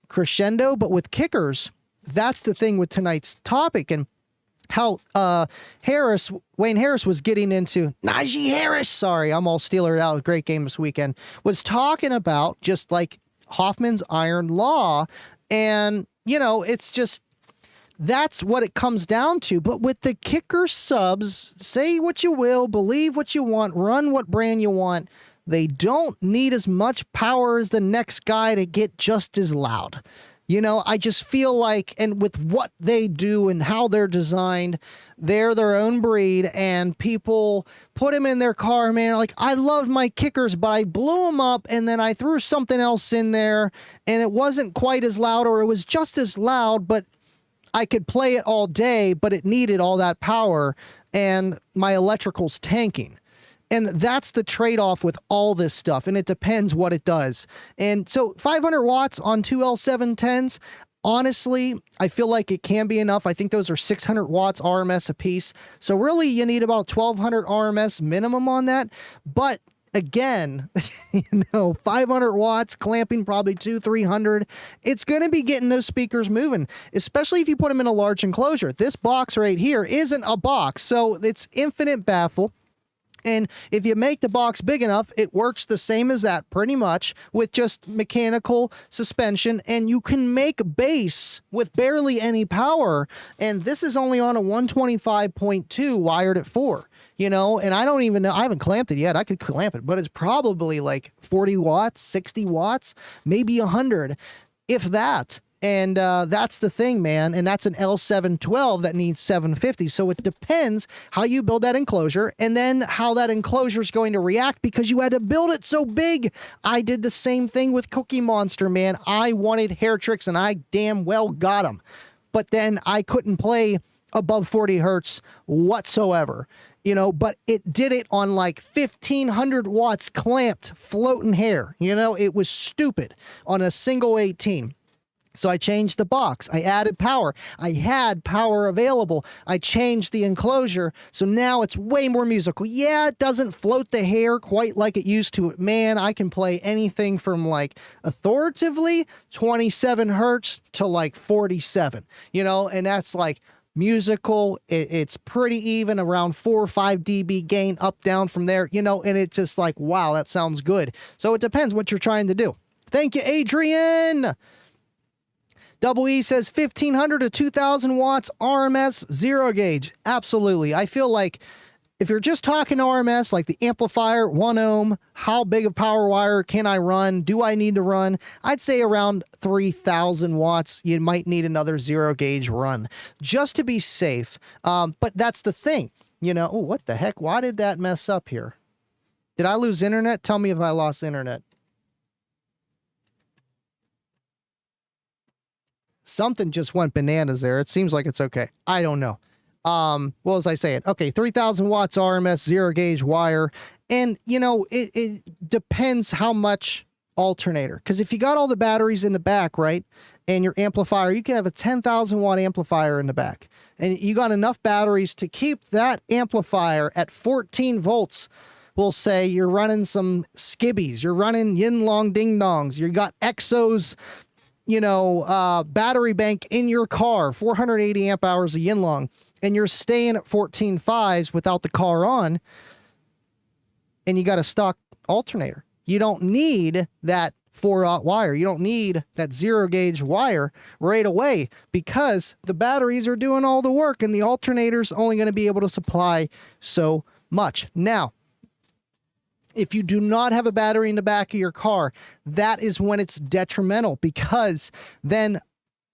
crescendo. But with kickers, that's the thing with tonight's topic, and how Wayne Harris was getting into Najee Harris. Sorry, I'm all Steelered out. Great game this weekend. Was talking about just like Hoffman's iron law, and it's just, that's what it comes down to. But with the kicker subs, say what you will, believe what you want, run what brand you want, they don't need as much power as the next guy to get just as loud. I just feel like, and with what they do and how they're designed, they're their own breed, and people put them in their car, man. Like, I love my kickers, but I blew them up and then I threw something else in there and it wasn't quite as loud, or it was just as loud, but I could play it all day, but it needed all that power and my electrical's tanking. And that's the trade-off with all this stuff, and it depends what it does. And so 500 watts on two L710s, honestly, I feel like it can be enough. I think those are 600 watts RMS a piece. So really, you need about 1,200 RMS minimum on that. But again, 500 watts, clamping probably 200-300. It's going to be getting those speakers moving, especially if you put them in a large enclosure. This box right here isn't a box, so it's infinite baffle. And if you make the box big enough, it works the same as that pretty much, with just mechanical suspension, and you can make bass with barely any power. And this is only on a 125.2 wired at 4, and I don't even know, I haven't clamped it yet. I could clamp it, but it's probably like 40 watts, 60 watts, maybe 100, if that. And that's the thing, man. And that's an L712 that needs 750. So it depends how you build that enclosure, and then how that enclosure is going to react, because you had to build it so big. I did the same thing with Cookie Monster, man. I wanted hair tricks, and I damn well got them. But then I couldn't play above 40 hertz whatsoever. But it did it on like 1,500 watts clamped floating hair. It was stupid on a single 18. So I changed the box. I added power. I had power available. I changed the enclosure. So now it's way more musical. Yeah, it doesn't float the hair quite like it used to. Man, I can play anything from like authoritatively 27 hertz to like 47, and that's like musical. It's pretty even, around 4 or 5 dB gain, up, down from there, and it's just like, wow, that sounds good. So it depends what you're trying to do. Thank you, Adrian. Double E says 1,500 to 2,000 watts RMS, 0 gauge. Absolutely. I feel like if you're just talking RMS, like the amplifier, 1 ohm, how big of power wire can I run? Do I need to run? I'd say around 3,000 watts. You might need another 0 gauge run just to be safe. But that's the thing. Oh, what the heck? Why did that mess up here? Did I lose internet? Tell me if I lost internet. Something just went bananas there. It seems like it's okay. I don't know. What was I saying? Okay, 3,000 watts RMS, 0 gauge wire. And, it depends how much alternator. Because if you got all the batteries in the back, right, and your amplifier, you can have a 10,000 watt amplifier in the back. And you got enough batteries to keep that amplifier at 14 volts. We'll say you're running some skibbies. You're running yin long ding dongs. You got Exos, battery bank in your car, 480 amp hours of yin long, and you're staying at 14.5s without the car on, and you got a stock alternator. You don't need that 4-aught wire. You don't need that 0 gauge wire right away, because the batteries are doing all the work and the alternator's only going to be able to supply so much. Now, if you do not have a battery in the back of your car, that is when it's detrimental, because then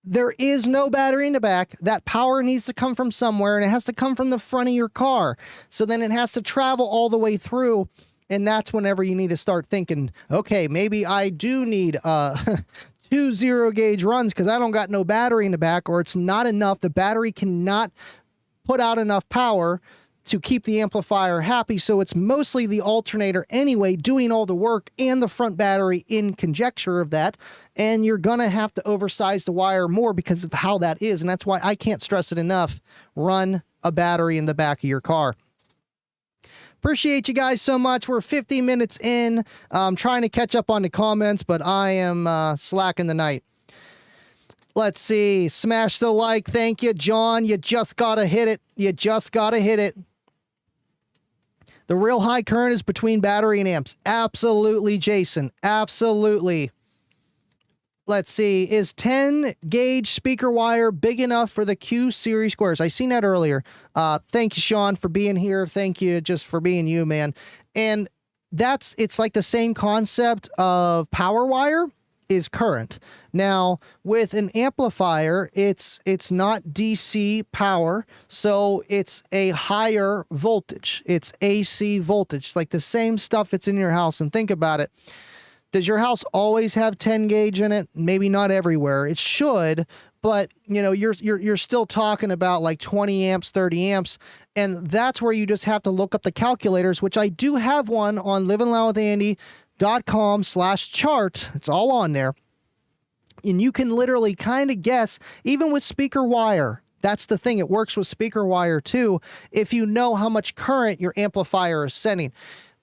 there is no battery in the back. That power needs to come from somewhere, and it has to come from the front of your car. So then it has to travel all the way through, and that's whenever you need to start thinking, okay, maybe I do need 2 0 gauge runs because I don't got no battery in the back, or it's not enough. The battery cannot put out enough power to keep the amplifier happy. So it's mostly the alternator anyway doing all the work and the front battery in conjecture of that. And you're going to have to oversize the wire more because of how that is. And that's why I can't stress it enough. Run a battery in the back of your car. Appreciate you guys so much. We're 50 minutes in. I'm trying to catch up on the comments, but I am slacking the night. Let's see. Smash the like. Thank you, John. You just got to hit it. You just got to hit it. The real high current is between battery and amps. Absolutely, Jason. Absolutely. Let's see. Is 10 gauge speaker wire big enough for the Q series squares? I seen that earlier. Thank you, Sean, for being here. Thank you just for being you, man. And it's like the same concept of power wire is current. Now, with an amplifier, it's not DC power, so it's a higher voltage. It's AC voltage. It's like the same stuff that's in your house. And think about it. Does your house always have 10 gauge in it? Maybe not everywhere. It should, but you know, you're still talking about like 20 amps, 30 amps, and that's where you just have to look up the calculators, which I do have one on livinloudwithandy.com/chart. It's all on there. And you can literally kind of guess, even with speaker wire. That's the thing. It works with speaker wire too. If you know how much current your amplifier is sending,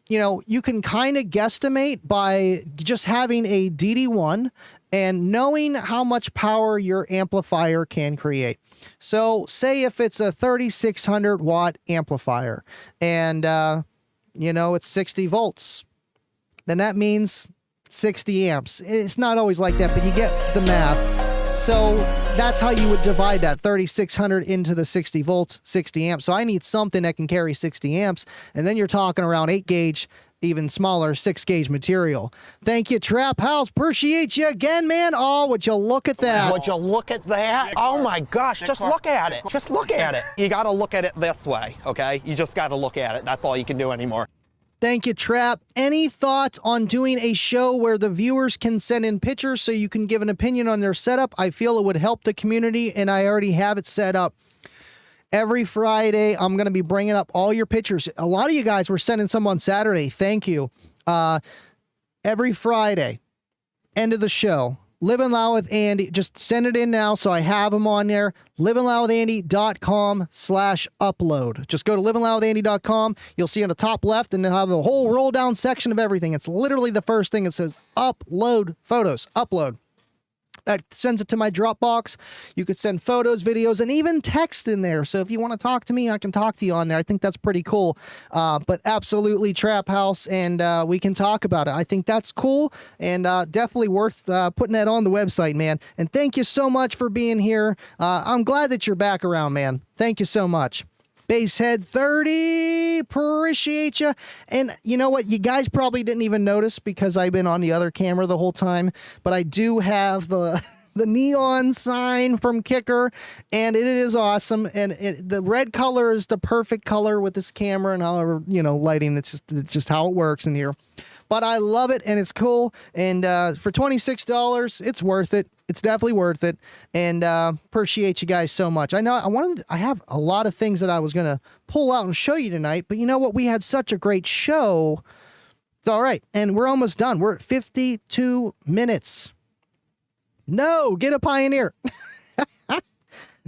you know, you can kind of guesstimate by just having a DD1 and knowing how much power your amplifier can create. So say if it's a 3600 watt amplifier and, you know, it's 60 volts, then that means 60 amps. It's not always like that, but you get the math. So that's how you would divide that 3600 into the 60 volts, 60 amps. So I need something that can carry 60 amps. And then you're talking around 8 gauge, even smaller 6 gauge material. Thank you, Trap House. Appreciate you again, man. Oh, would you look at that? Would you look at that? Oh my gosh, just look at it. Just look at it. You got to look at it this way, okay? You just got to look at it. That's all you can do anymore. Thank you, Trap. Any thoughts on doing a show where the viewers can send in pictures so you can give an opinion on their setup? I feel it would help the community, and I already have it set up. Every Friday, I'm going to be bringing up all your pictures. A lot of you guys were sending some on Saturday. Thank you. Every Friday, end of the show, Livin Loud with Andy. Just send it in now so I have them on there. livinloudwithandy.com/upload. Just go to livinloudwithandy.com. You'll see on the top left, and they'll have the whole roll down section of everything. It's literally the first thing. It says upload photos. Upload. That sends it to my Dropbox. You could send photos, videos, and even text in there. So if you want to talk to me, I can talk to you on there. I think that's pretty cool. But absolutely, Trap House, and we can talk about it. I think that's cool, and definitely worth putting that on the website, man. And thank you so much for being here. I'm glad that you're back around, man. Thank you so much. Basehead 30, appreciate you. And you know what? You guys probably didn't even notice because I've been on the other camera the whole time, but I do have the neon sign from Kicker, and it is awesome. And the red color is the perfect color with this camera and however, you know, lighting. It's just how it works in here. But I love it, and it's cool. And for $26, it's worth it. It's definitely worth it. And appreciate you guys so much. I know I have a lot of things that I was going to pull out and show you tonight, but you know what? We had such a great show. It's all right. And we're almost done. We're at 52 minutes. No, get a Pioneer.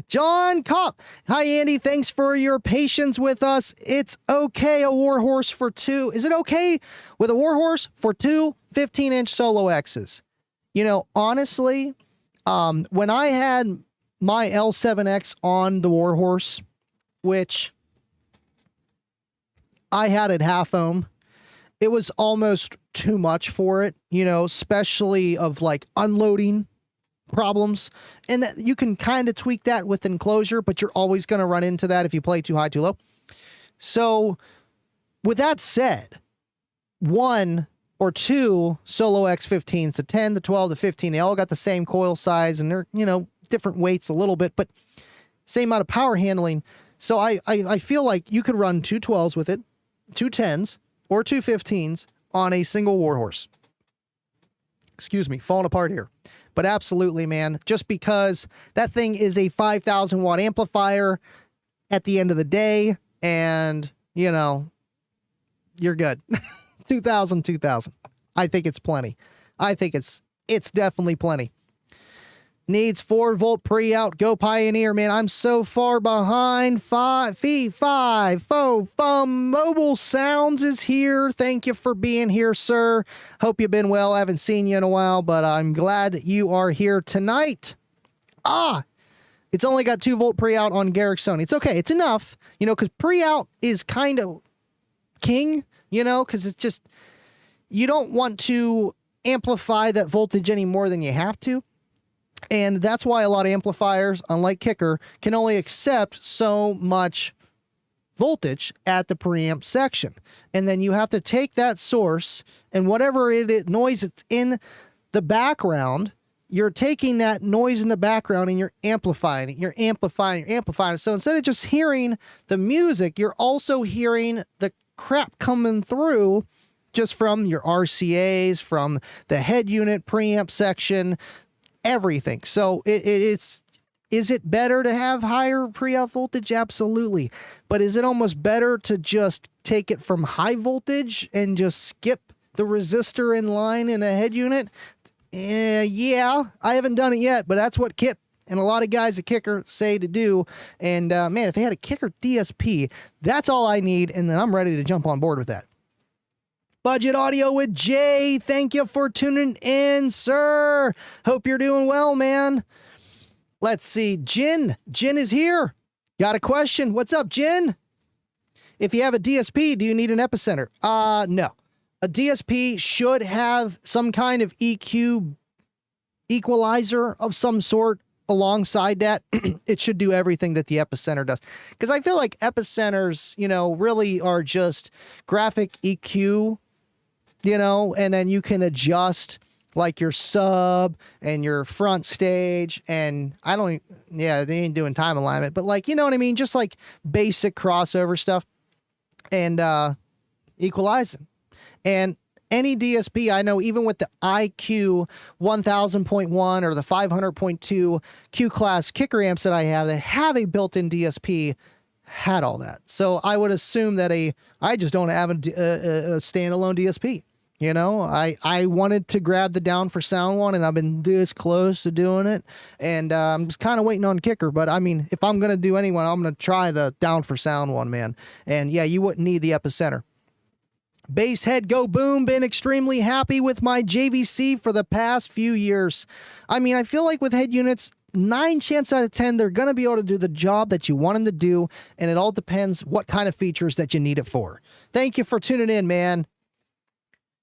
John Kopp. Hi, Andy. Thanks for your patience with us. It's okay, a Warhorse for 2. Is it okay with a Warhorse for 2 15-inch Solo X's? You know, honestly, when I had my L7X on the Warhorse, which I had at half ohm, it was almost too much for it, you know, especially of like unloading problems. And that you can kind of tweak that with enclosure, but you're always going to run into that if you play too high, too low. So with that said, 1 or 2 Solo X15s, the 10, the 12, the 15, they all got the same coil size, and they're, you know, different weights a little bit, but same amount of power handling. So I feel like you could run 2 12s with it, 2 10s, or 2 15s on a single Warhorse. Excuse me, falling apart here. But absolutely, man, just because that thing is a 5,000 watt amplifier at the end of the day, and, you're good. 2000. I think it's plenty. I think it's definitely plenty. Needs 4-volt pre-out. Go Pioneer, man. I'm so far behind. 5 feet 5. Mobile Sounds is here. Thank you for being here, sir. Hope you've been well. I haven't seen you in a while, but I'm glad that you are here tonight. It's only got 2-volt pre-out on Garrick Sony. It's okay. It's enough, because pre-out is kind of king, because it's just, you don't want to amplify that voltage any more than you have to. And that's why a lot of amplifiers, unlike Kicker, can only accept so much voltage at the preamp section. And then you have to take that source and whatever noise it's in the background, you're taking that noise in the background and you're amplifying it. You're amplifying it. So instead of just hearing the music, you're also hearing the crap coming through just from your RCAs, from the head unit preamp section, everything. So is it better to have higher pre-out voltage? Absolutely. But is it almost better to just take it from high voltage and just skip the resistor in line in a head unit? Yeah, I haven't done it yet, but that's what Kip and a lot of guys at Kicker say to do. And man, if they had a Kicker DSP, that's all I need, and then I'm ready to jump on board with that. Budget Audio with Jay, thank you for tuning in, sir. Hope you're doing well, man. Let's see, Jin is here. Got a question? What's up, Jin? If you have a DSP, do you need an Epicenter? No. A DSP should have some kind of EQ equalizer of some sort alongside that. It should do everything that the Epicenter does. Because I feel like Epicenters, really are just graphic EQ, and then you can adjust like your sub and your front stage. And they ain't doing time alignment, but like, you know what I mean? Just like basic crossover stuff and equalizing. And any DSP I know, even with the IQ 1000.1 or the 500.2 Q class kicker amps that I have that have a built-in DSP, had all that. So I would assume that I just don't have a standalone DSP. I wanted to grab the Down for Sound one, and I've been this close to doing it, and I'm just kind of waiting on Kicker. But I mean, if I'm gonna do anyone, I'm gonna try the Down for Sound one, man. And yeah, you wouldn't need the Epicenter. Bass head go boom. Been extremely happy with my JVC for the past few years. I mean, I feel like with head units, 9 chance out of 10, they're going to be able to do the job that you want them to do. And it all depends what kind of features that you need it for. Thank you for tuning in, man.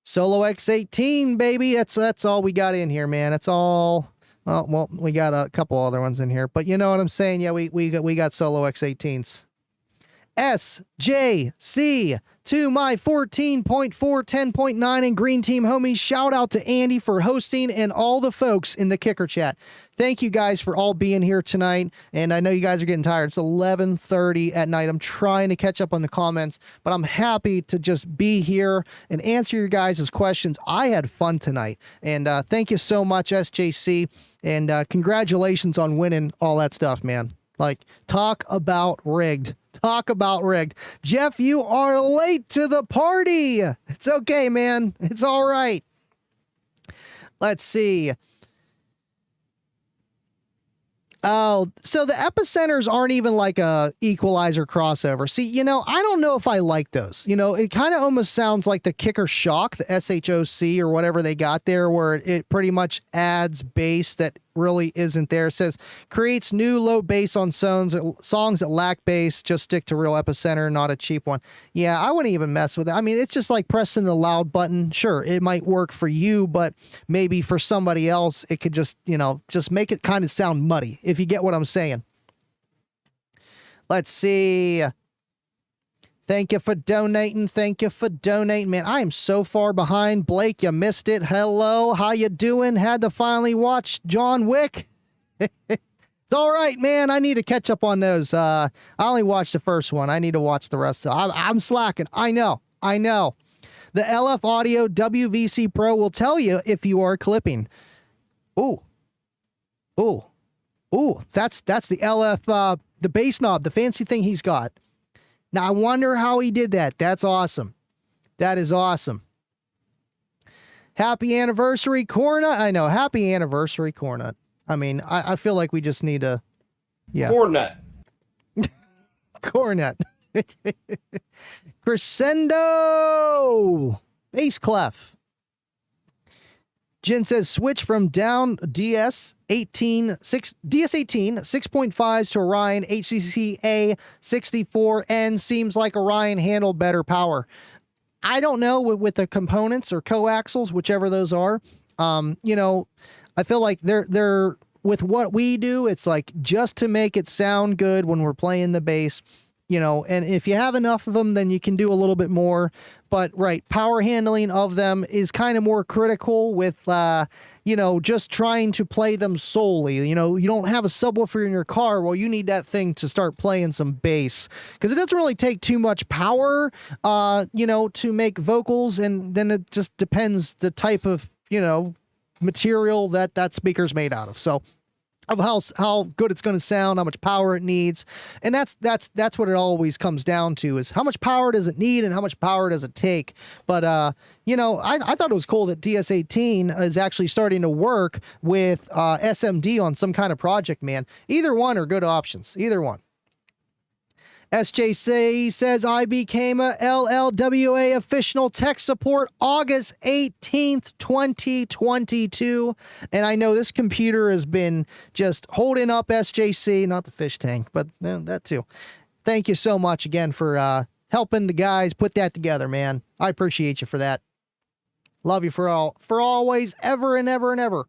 Solo X18, baby. That's all we got in here, man. That's all. Well, we got a couple other ones in here, but you know what I'm saying? Yeah, we got Solo X18s. SJC to my 14.4, 10.9 and Green Team homies. Shout out to Andy for hosting and all the folks in the Kicker chat. Thank you guys for all being here tonight. And I know you guys are getting tired. It's 11:30 at night. I'm trying to catch up on the comments, but I'm happy to just be here and answer your guys' questions. I had fun tonight. And thank you so much, SJC. And congratulations on winning all that stuff, man. Like, talk about rigged. Talk about rigged. Jeff, you are late to the party. It's okay, man. It's all right. Let's see. Oh, so the Epicenters aren't even like a equalizer crossover. See, I don't know if I like those. It kind of almost sounds like the Kicker Shock, the SHOC or whatever they got there, where it pretty much adds bass that really isn't there. It says, creates new low bass on songs that lack bass. Just stick to real Epicenter, not a cheap one. Yeah, I wouldn't even mess with it. I mean, it's just like pressing the loud button. Sure, it might work for you, but maybe for somebody else, it could just make it kind of sound muddy, if you get what I'm saying. Let's see. Thank you for donating. Thank you for donating, man. I am so far behind. Blake, you missed it. Hello, how you doing? Had to finally watch John Wick. It's all right, man. I need to catch up on those. I only watched the first one. I need to watch the rest of them. I'm slacking. I know. The LF Audio WVC Pro will tell you if you are clipping. Ooh. That's the LF, the bass knob, the fancy thing he's got. Now, I wonder how he did that. That's awesome. That is awesome. Happy anniversary, Cornut. I know. Happy anniversary, Cornut. I mean, I feel like we just need to... Yeah. Cornet. Cornet. Crescendo. Bass clef. Jen says switch from down DS18 6.5s to Orion HCCA 64N. Seems like Orion handled better power. I don't know with the components or coaxials, whichever those are. You know, I feel like they're with what we do, it's like just to make it sound good when we're playing the bass. You know, and if you have enough of them, then you can do a little bit more. But, right, power handling of them is kind of more critical with, you know, just trying to play them solely. You know, you don't have a subwoofer in your car. Well, you need that thing to start playing some bass. Because it doesn't really take too much power, you know, to make vocals. And then it just depends the type of, you know, material that speaker's made out of. So... of how good it's going to sound, how much power it needs. And that's what it always comes down to, is how much power does it need and how much power does it take. But, you know, I thought it was cool that DS18 is actually starting to work with SMD on some kind of project, man. Either one are good options. Either one. SJC says, I became a LLWA official tech support August 18th, 2022. And I know this computer has been just holding up SJC, not the fish tank, but that too. Thank you so much again for helping the guys put that together, man. I appreciate you for that. Love you for always, ever and ever and ever.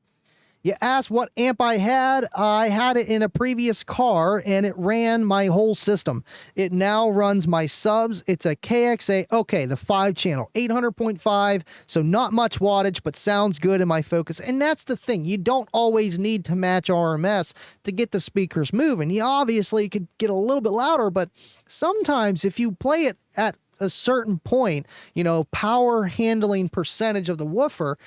You asked what amp I had. I had it in a previous car, and it ran my whole system. It now runs my subs. It's a KXA, okay, the 5-channel, 800.5, so not much wattage, but sounds good in my Focus. And that's the thing. You don't always need to match RMS to get the speakers moving. You obviously could get a little bit louder, but sometimes if you play it at a certain point, you know, power handling percentage of the woofer,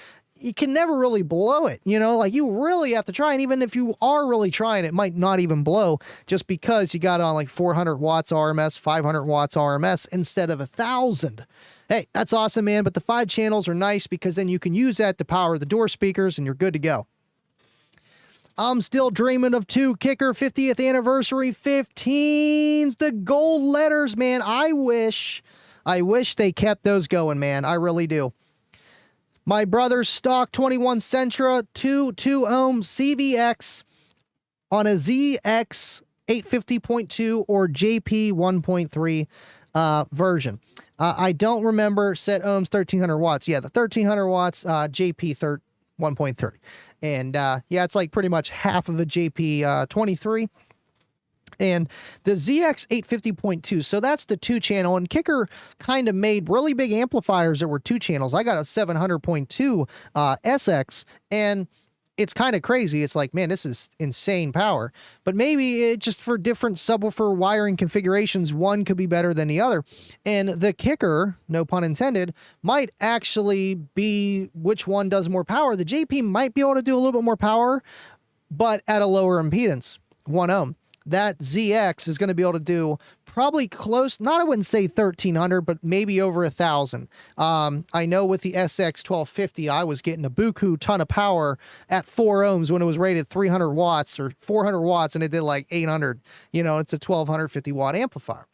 you can never really blow it, you know, like you really have to try. And even if you are really trying, it might not even blow just because you got on like 400 watts RMS, 500 watts RMS instead of 1,000. Hey, that's awesome, man. But the 5 channels are nice because then you can use that to power the door speakers and you're good to go. I'm still dreaming of 2 Kicker 50th anniversary 15s, the gold letters, man. I wish they kept those going, man. I really do. My brother's stock 21 Sentra 2 ohm CVX on a ZX 850.2 or JP 1.3 version. I don't remember set ohms 1300 watts. Yeah, the 1300 watts JP 1.3. And yeah, it's like pretty much half of a JP 23. And the ZX 850.2, so that's the 2-channel, and Kicker kind of made really big amplifiers that were 2 channels. I got a 700.2 SX, and it's kind of crazy. It's like, man, this is insane power. But maybe it just for different subwoofer wiring configurations, one could be better than the other. And the Kicker, no pun intended, might actually be which one does more power. The JP might be able to do a little bit more power, but at a lower impedance, 1 ohm. That ZX is going to be able to do probably close, not I wouldn't say 1,300, but maybe over 1,000. I know with the SX 1250, I was getting a buku ton of power at 4 ohms when it was rated 300 watts or 400 watts, and it did like 800. You know, it's a 1,250 watt amplifier.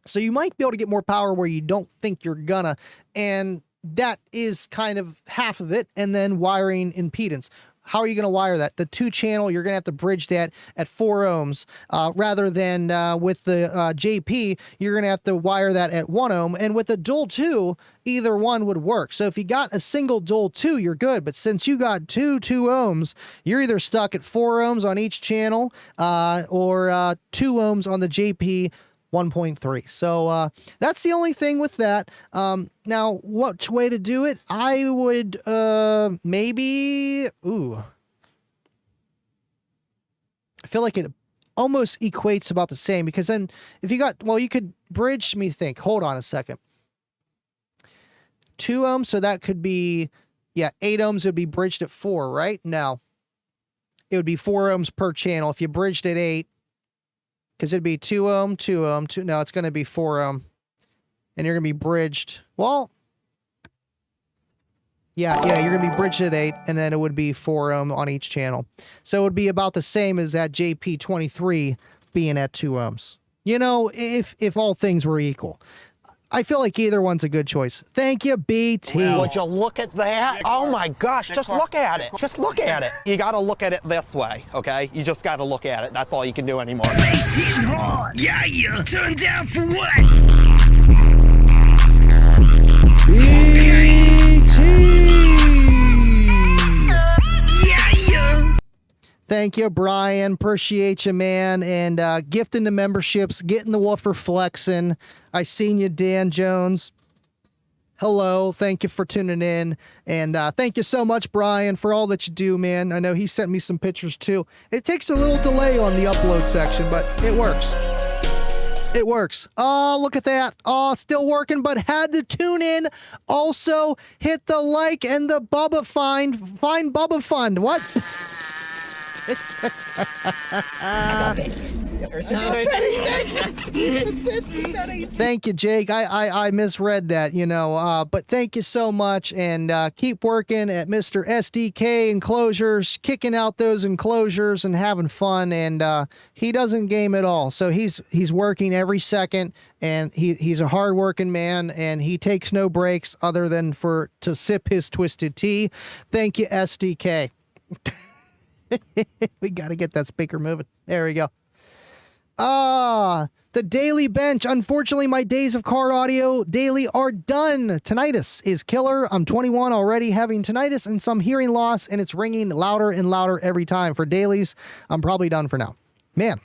So you might be able to get more power where you don't think you're gonna, and that is kind of half of it, and then wiring impedance. How are you going to wire that? The 2-channel, you're going to have to bridge that at 4 ohms rather than with the JP, you're going to have to wire that at 1 ohm. And with the dual 2, either one would work. So if you got a single dual 2, you're good. But since you got 2 ohms, you're either stuck at 4 ohms on each channel or 2 ohms on the JP 1.3. So that's the only thing with that. Now, which way to do it? I would maybe... Ooh. I feel like it almost equates about the same because then if you got... Well, you could bridge... Let me think. Hold on a second. 2 ohms, so that could be... Yeah, 8 ohms would be bridged at 4, right? No. It would be 4 ohms per channel. If you bridged at 8... because it'd be 2 ohm, 2 ohm, 2. No, it's going to be 4 ohm. And you're going to be bridged. Well, yeah, you're going to be bridged at 8, and then it would be 4 ohm on each channel. So it would be about the same as that JP23 being at 2 ohms. You know, if all things were equal. I feel like either one's a good choice. Thank you, BT. Would you look at that? Oh my gosh, just look at it. Just look at it. You gotta look at it this way, okay? You just gotta look at it. That's all you can do anymore. Bass hitting hard. Yeah, yeah. Turn down for what? Yeah, yeah. Thank you, Brian. Appreciate you, man. And gifting the memberships, getting the woofer flexing. I seen you, Dan Jones. Hello. Thank you for tuning in. And thank you so much, Brian, for all that you do, man. I know he sent me some pictures, too. It takes a little delay on the upload section, but it works. It works. Oh, look at that. Oh, still working, but had to tune in. Also, hit the like and the Bubba find Bubba fund. What? I got pennies. Thank you, Jake. I misread that, you know, but thank you so much, and keep working at Mr. SDK Enclosures, kicking out those enclosures and having fun, and he doesn't game at all, so he's working every second, and he's a hard-working man, and he takes no breaks other than to sip his twisted tea. Thank you, SDK. We got to get that speaker moving. There we go. The daily bench. Unfortunately, my days of car audio daily are done. Tinnitus is killer. I'm 21 already having tinnitus and some hearing loss, and it's ringing louder and louder every time. For dailies, I'm probably done for now. Man,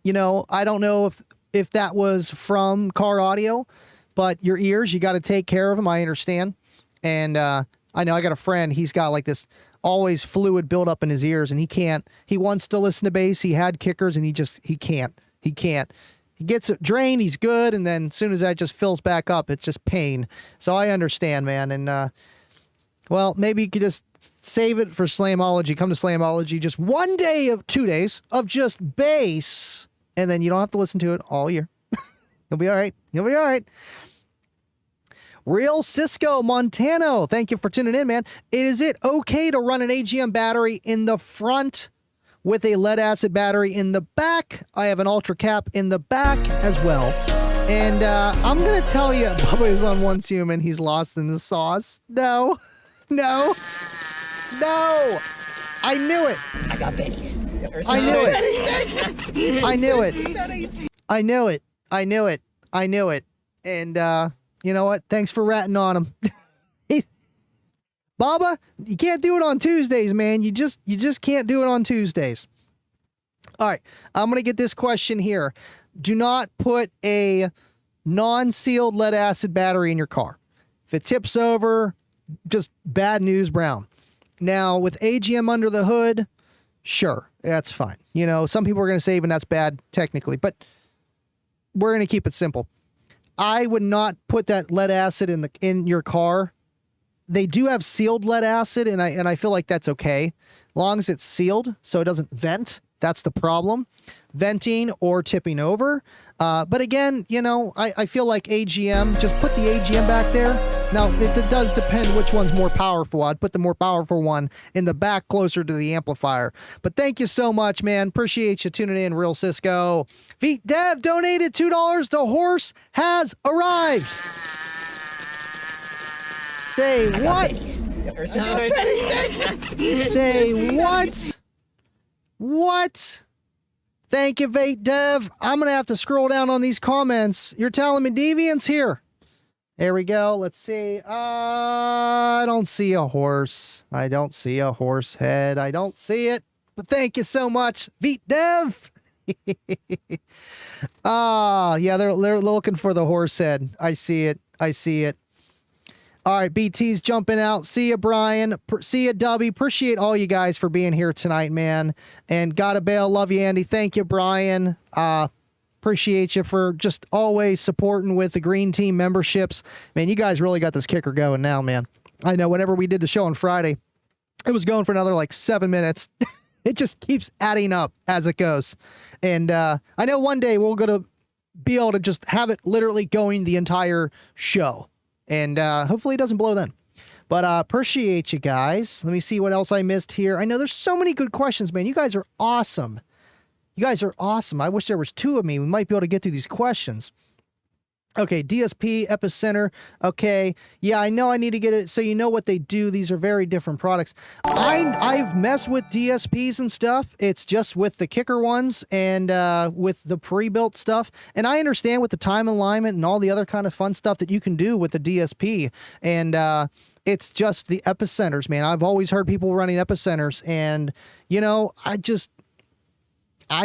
you know, I don't know if that was from car audio, but your ears, you got to take care of them. I understand. And I know I got a friend. He's got like this always fluid buildup in his ears, and he wants to listen to bass. He had kickers, and he can't. He gets it drained, he's good, and then as soon as that just fills back up, it's just pain. So I understand, man. And well, maybe you could just save it for Slamology. Come to Slamology, just 1 day of 2 days of just bass, and then you don't have to listen to it all year. You'll be all right. You'll be all right. Real Cisco Montano, thank you for tuning in, man. Is it okay to run an AGM battery in the front with a lead acid battery in the back? I have an ultra cap in the back as well. And I'm going to tell you, Bubba is on Once Human. He's lost in the sauce. No. I knew it. I got pennies. I knew it. And, you know what? Thanks for ratting on him. Baba, you can't do it on Tuesdays, man. You just can't do it on Tuesdays. All right, I'm going to get this question here. Do not put a non-sealed lead acid battery in your car. If it tips over, just bad news, brown. Now, with AGM under the hood, sure, that's fine. You know, some people are going to say even that's bad technically, but we're going to keep it simple. I would not put that lead acid in your car. They do have sealed lead acid, and I feel like that's okay. As long as it's sealed so it doesn't vent. That's the problem. Venting or tipping over. But again, you know, I feel like AGM, just put the AGM back there. Now, it does depend which one's more powerful. I'd put the more powerful one in the back closer to the amplifier. But thank you so much, man. Appreciate you tuning in, Real Cisco. Feet Dev donated $2. The horse has arrived. Say what? Say what? What? Thank you, Vate Dev. I'm going to have to scroll down on these comments. You're telling me Deviant's here. There we go. Let's see. I don't see a horse. I don't see a horse head. I don't see it. But thank you so much, Vate Dev. Yeah, they're looking for the horse head. I see it. All right, BT's jumping out. See ya, Brian. See ya, Dubby. Appreciate all you guys for being here tonight, man. And gotta bail. Love you, Andy. Thank you, Brian. Appreciate you for just always supporting with the Green Team memberships. Man, you guys really got this kicker going now, man. I know whenever we did the show on Friday, it was going for another like 7 minutes. It just keeps adding up as it goes. And I know one day we're going to be able to just have it literally going the entire show. And hopefully it doesn't blow then. But appreciate you guys. Let me see what else I missed here. I know there's so many good questions, man. You guys are awesome. You guys are awesome. I wish there was 2 of me. We might be able to get through these questions. Okay, DSP, Epicenter. Okay, yeah, I know I need to get it so you know what they do. These are very different products. I've messed with DSPs and stuff. It's just with the kicker ones and with the pre-built stuff. And I understand with the time alignment and all the other kind of fun stuff that you can do with the DSP. And it's just the Epicenters, man. I've always heard people running Epicenters. And, you know, I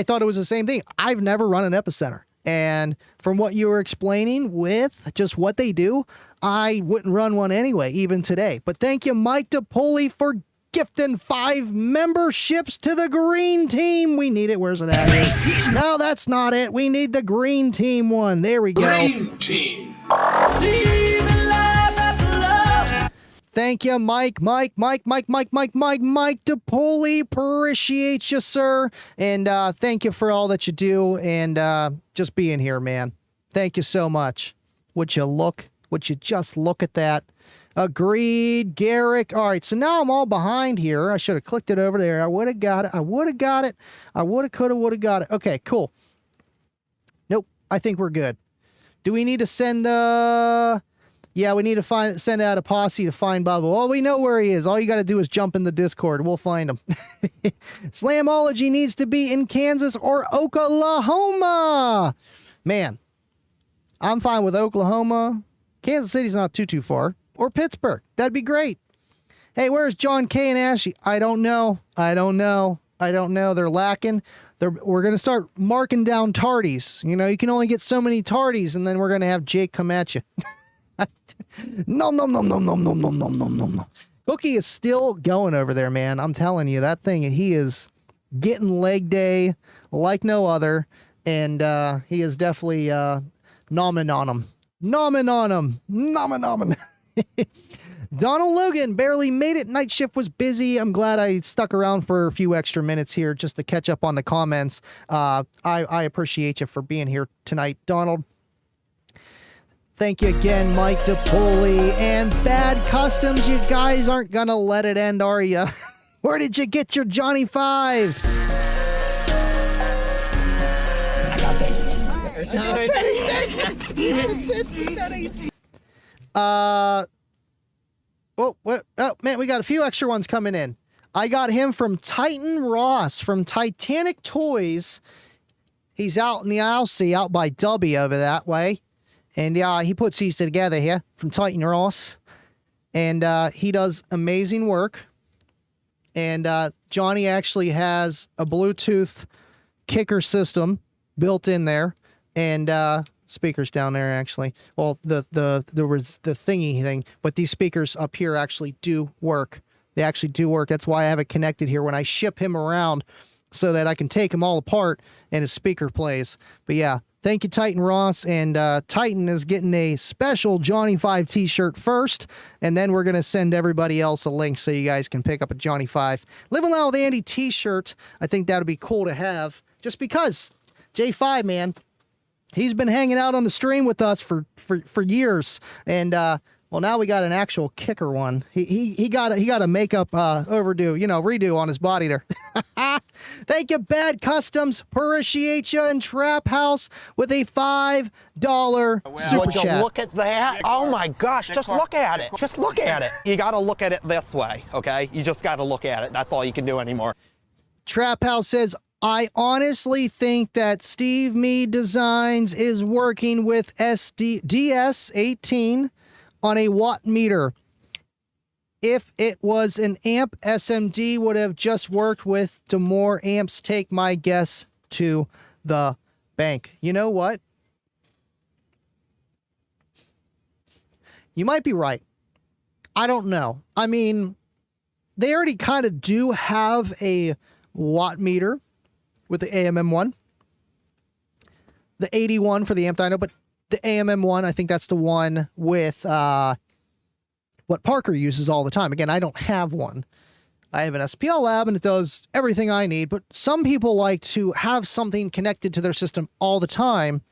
thought it was the same thing. I've never run an Epicenter. And from what you were explaining with just what they do, I wouldn't run one anyway, even today. But thank you, Mike DePoli, for gifting 5 memberships to the green team. We need it. Where's it at? No, that's not it. We need the green team one. There we go. Green team. Thank you, Mike DePoli. Appreciate you, sir. And thank you for all that you do and just being here, man. Thank you so much. Would you just look at that? Agreed, Garrick. All right, so now I'm all behind here. I should have clicked it over there. I would have got it. I would have, could have, would have got it. Okay, cool. Nope, I think we're good. Do we need to send the... Yeah, we need to send out a posse to find Bubba. Well, we know where he is. All you got to do is jump in the Discord. We'll find him. Slamology needs to be in Kansas or Oklahoma. Man, I'm fine with Oklahoma. Kansas City's not too far. Or Pittsburgh. That'd be great. Hey, where's John K. and Ashley? I don't know. They're lacking. We're going to start marking down tardies. You know, you can only get so many tardies, and then we're going to have Jake come at you. No. Cookie is still going over there, man. I'm telling you, that thing, he is getting leg day like no other. And he is definitely nomming on him. Donald Logan barely made it. Night shift was busy. I'm glad I stuck around for a few extra minutes here just to catch up on the comments. I appreciate you for being here tonight, Donald. Thank you again, Mike DePoli. And Bad Customs, you guys aren't going to let it end, are you? Where did you get your Johnny 5? I got babies. Oh, man, we got a few extra ones coming in. I got him from Titan Ross from Titanic Toys. He's out in the Alsea, out by Dubby over that way. And yeah, he puts these together here from Titan Ross. And he does amazing work. And Johnny actually has a Bluetooth kicker system built in there. And speakers down there, actually. Well, there was the thingy thing. But these speakers up here actually do work. They actually do work. That's why I have it connected here when I ship him around, so that I can take him all apart and his speaker plays. But yeah, thank you, Titan Ross. And Titan is getting a special Johnny 5 t-shirt first, and then we're going to send everybody else a link so you guys can pick up a Johnny 5 Livin Loud with Andy t-shirt. I think that would be cool to have, just because J5, man, he's been hanging out on the stream with us for years. And well, now we got an actual kicker one. He got a makeup redo on his body there. Thank you, Bad Customs. Appreciate you. And Trap House with a $5 super Would you chat. look at that? Oh my gosh, just look at it. Just look at it. You got to look at it this way, okay? You just got to look at it. That's all you can do anymore. Trap House says, I honestly think that Steve Mead Designs is working with DS18 on a watt meter. If it was an amp, SMD would have just worked with the more amps. Take my guess to the bank. You know what? You might be right. I don't know. I mean, they already kind of do have a watt meter with the AMM1. The 81 for the amp dyno, but the AMM1, I think that's the one with what Parker uses all the time. Again, I don't have one. I have an SPL lab and it does everything I need, but some people like to have something connected to their system all the time,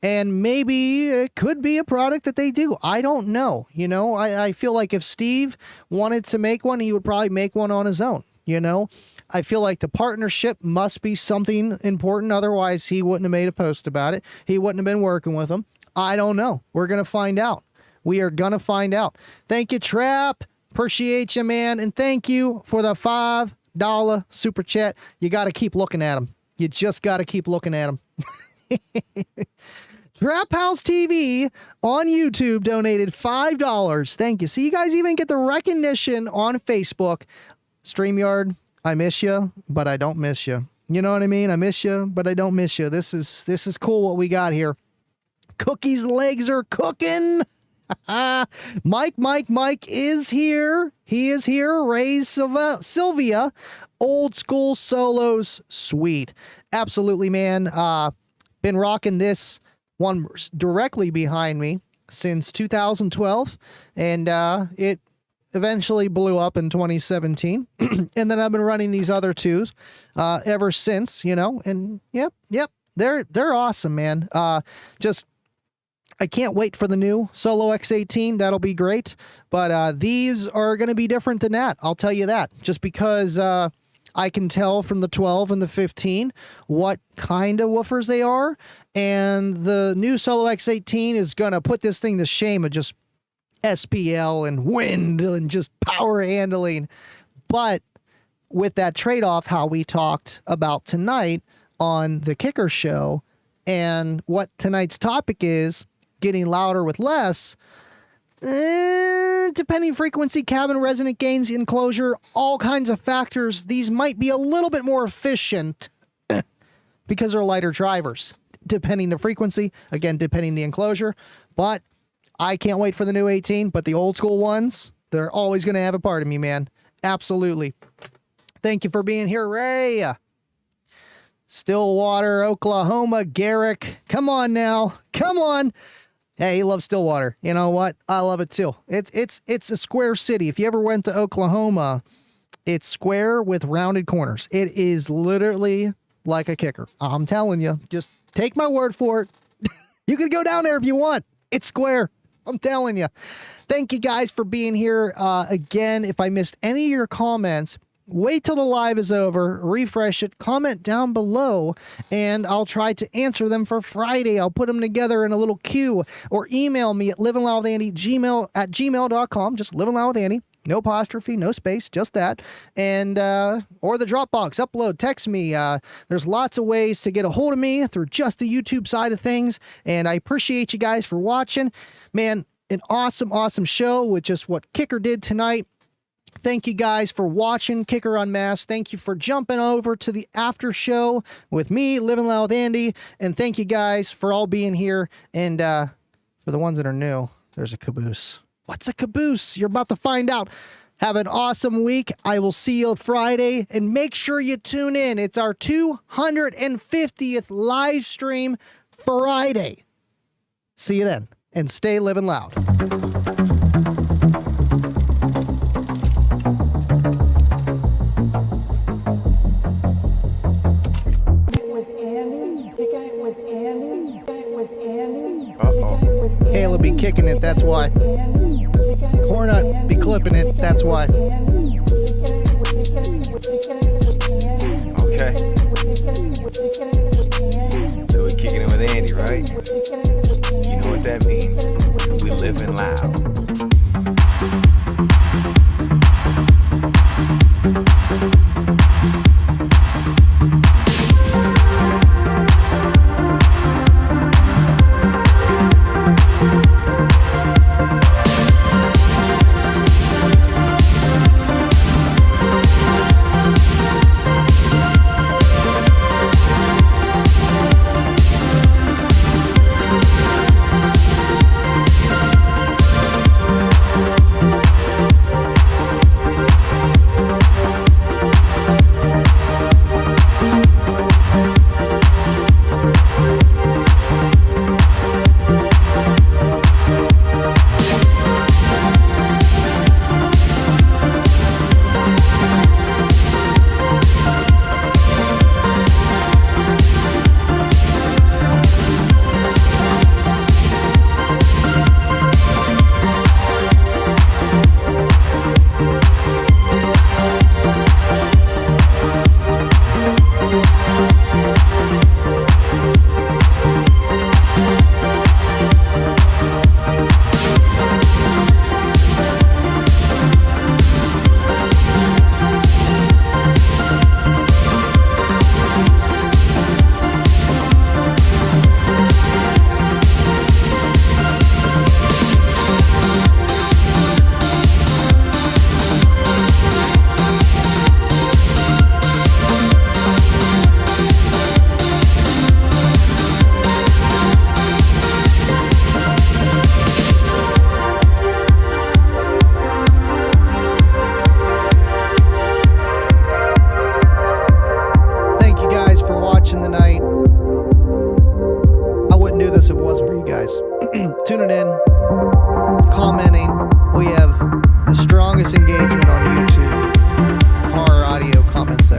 and maybe it could be a product that they do. I don't know. You know, I feel like if Steve wanted to make one, he would probably make one on his own, you know? I feel like the partnership must be something important. Otherwise, he wouldn't have made a post about it. He wouldn't have been working with them. I don't know. We're going to find out. We are going to find out. Thank you, Trap. Appreciate you, man. And thank you for the $5 super chat. You got to keep looking at them. You just got to keep looking at them. Trap House TV on YouTube donated $5. Thank you. See, you guys even get the recognition on Facebook. StreamYard, I miss you, but I don't miss you. You know what I mean? I miss you, but I don't miss you. This is cool what we got here. Cookie's legs are cooking. Mike is here. He is here. Ray Sylvia, old school solos, sweet. Absolutely, man. Been rocking this one directly behind me since 2012, and it eventually blew up in 2017. And then I've been running these other twos ever since, you know. And yep, they're awesome, man. I can't wait for the new Solo X18. That'll be great. But these are going to be different than that. I'll tell you that. Just because I can tell from the 12 and the 15 what kind of woofers they are. And the new Solo X18 is going to put this thing to shame of just SPL and wind and just power handling. But with that trade-off, how we talked about tonight on the Kicker Show, and what tonight's topic is, getting louder with less, depending frequency, cabin resonant gains, enclosure, all kinds of factors, these might be a little bit more efficient because they're lighter drivers, depending the frequency, again, depending the enclosure. But I can't wait for the new 18, but the old school ones, they're always going to have a part of me, man. Absolutely. Thank you for being here, Ray. Stillwater, Oklahoma, Garrick. Come on now. Come on. Hey, he loves Stillwater. You know what? I love it too. It's a square city. If you ever went to Oklahoma, it's square with rounded corners. It is literally like a kicker. I'm telling you. Just take my word for it. You can go down there if you want. It's square. I'm telling you. Thank you guys for being here. Again, if I missed any of your comments, wait till the live is over, refresh it, comment down below, and I'll try to answer them for Friday. I'll put them together in a little queue, or email me at livinloudwithandy@gmail.com. Just livinloudwithandy. No apostrophe, no space, just that. And, or the Dropbox, upload, text me. There's lots of ways to get a hold of me through just the YouTube side of things. And I appreciate you guys for watching. Man, an awesome, awesome show with just what Kicker did tonight. Thank you guys for watching Kicker UnMasked. Thank you for jumping over to the after show with me, Livin Loud with Andy. And thank you guys for all being here. And for the ones that are new, there's a caboose. What's a caboose? You're about to find out. Have an awesome week. I will see you Friday. And make sure you tune in. It's our 250th live stream Friday. See you then. And stay living loud. Caleb be kicking it, that's why. Cornut be clipping it, that's why. Okay. So we're kicking it with Andy, right? You know what that means. We living loud.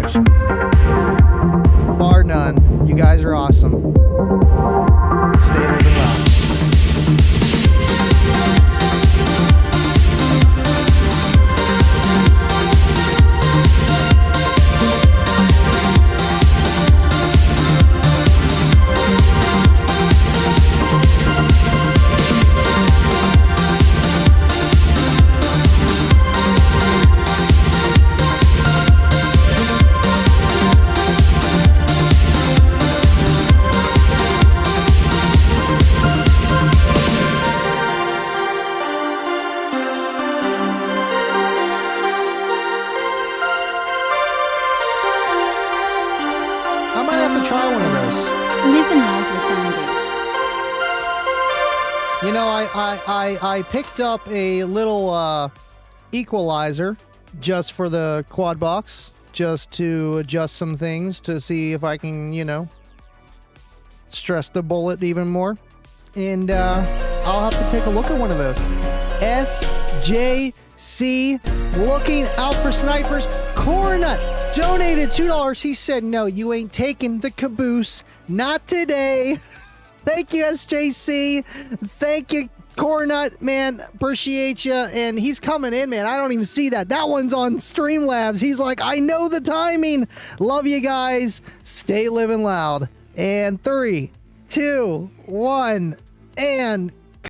section. Bar none. You guys are awesome. Stay living loud. I might have to try one of those. Livin Loud with Andy. You know, I picked up a little equalizer just for the quad box, just to adjust some things to see if I can, you know, stress the bullet even more. And I'll have to take a look at one of those. SJC, looking out for snipers. Coronut donated $2. He said, no, you ain't taking the caboose. Not today. Thank you, SJC. Thank you, Coronut, man. Appreciate you. And he's coming in, man. I don't even see that. That one's on Streamlabs. He's like, I know the timing. Love you guys. Stay living loud. And 3, 2, 1, and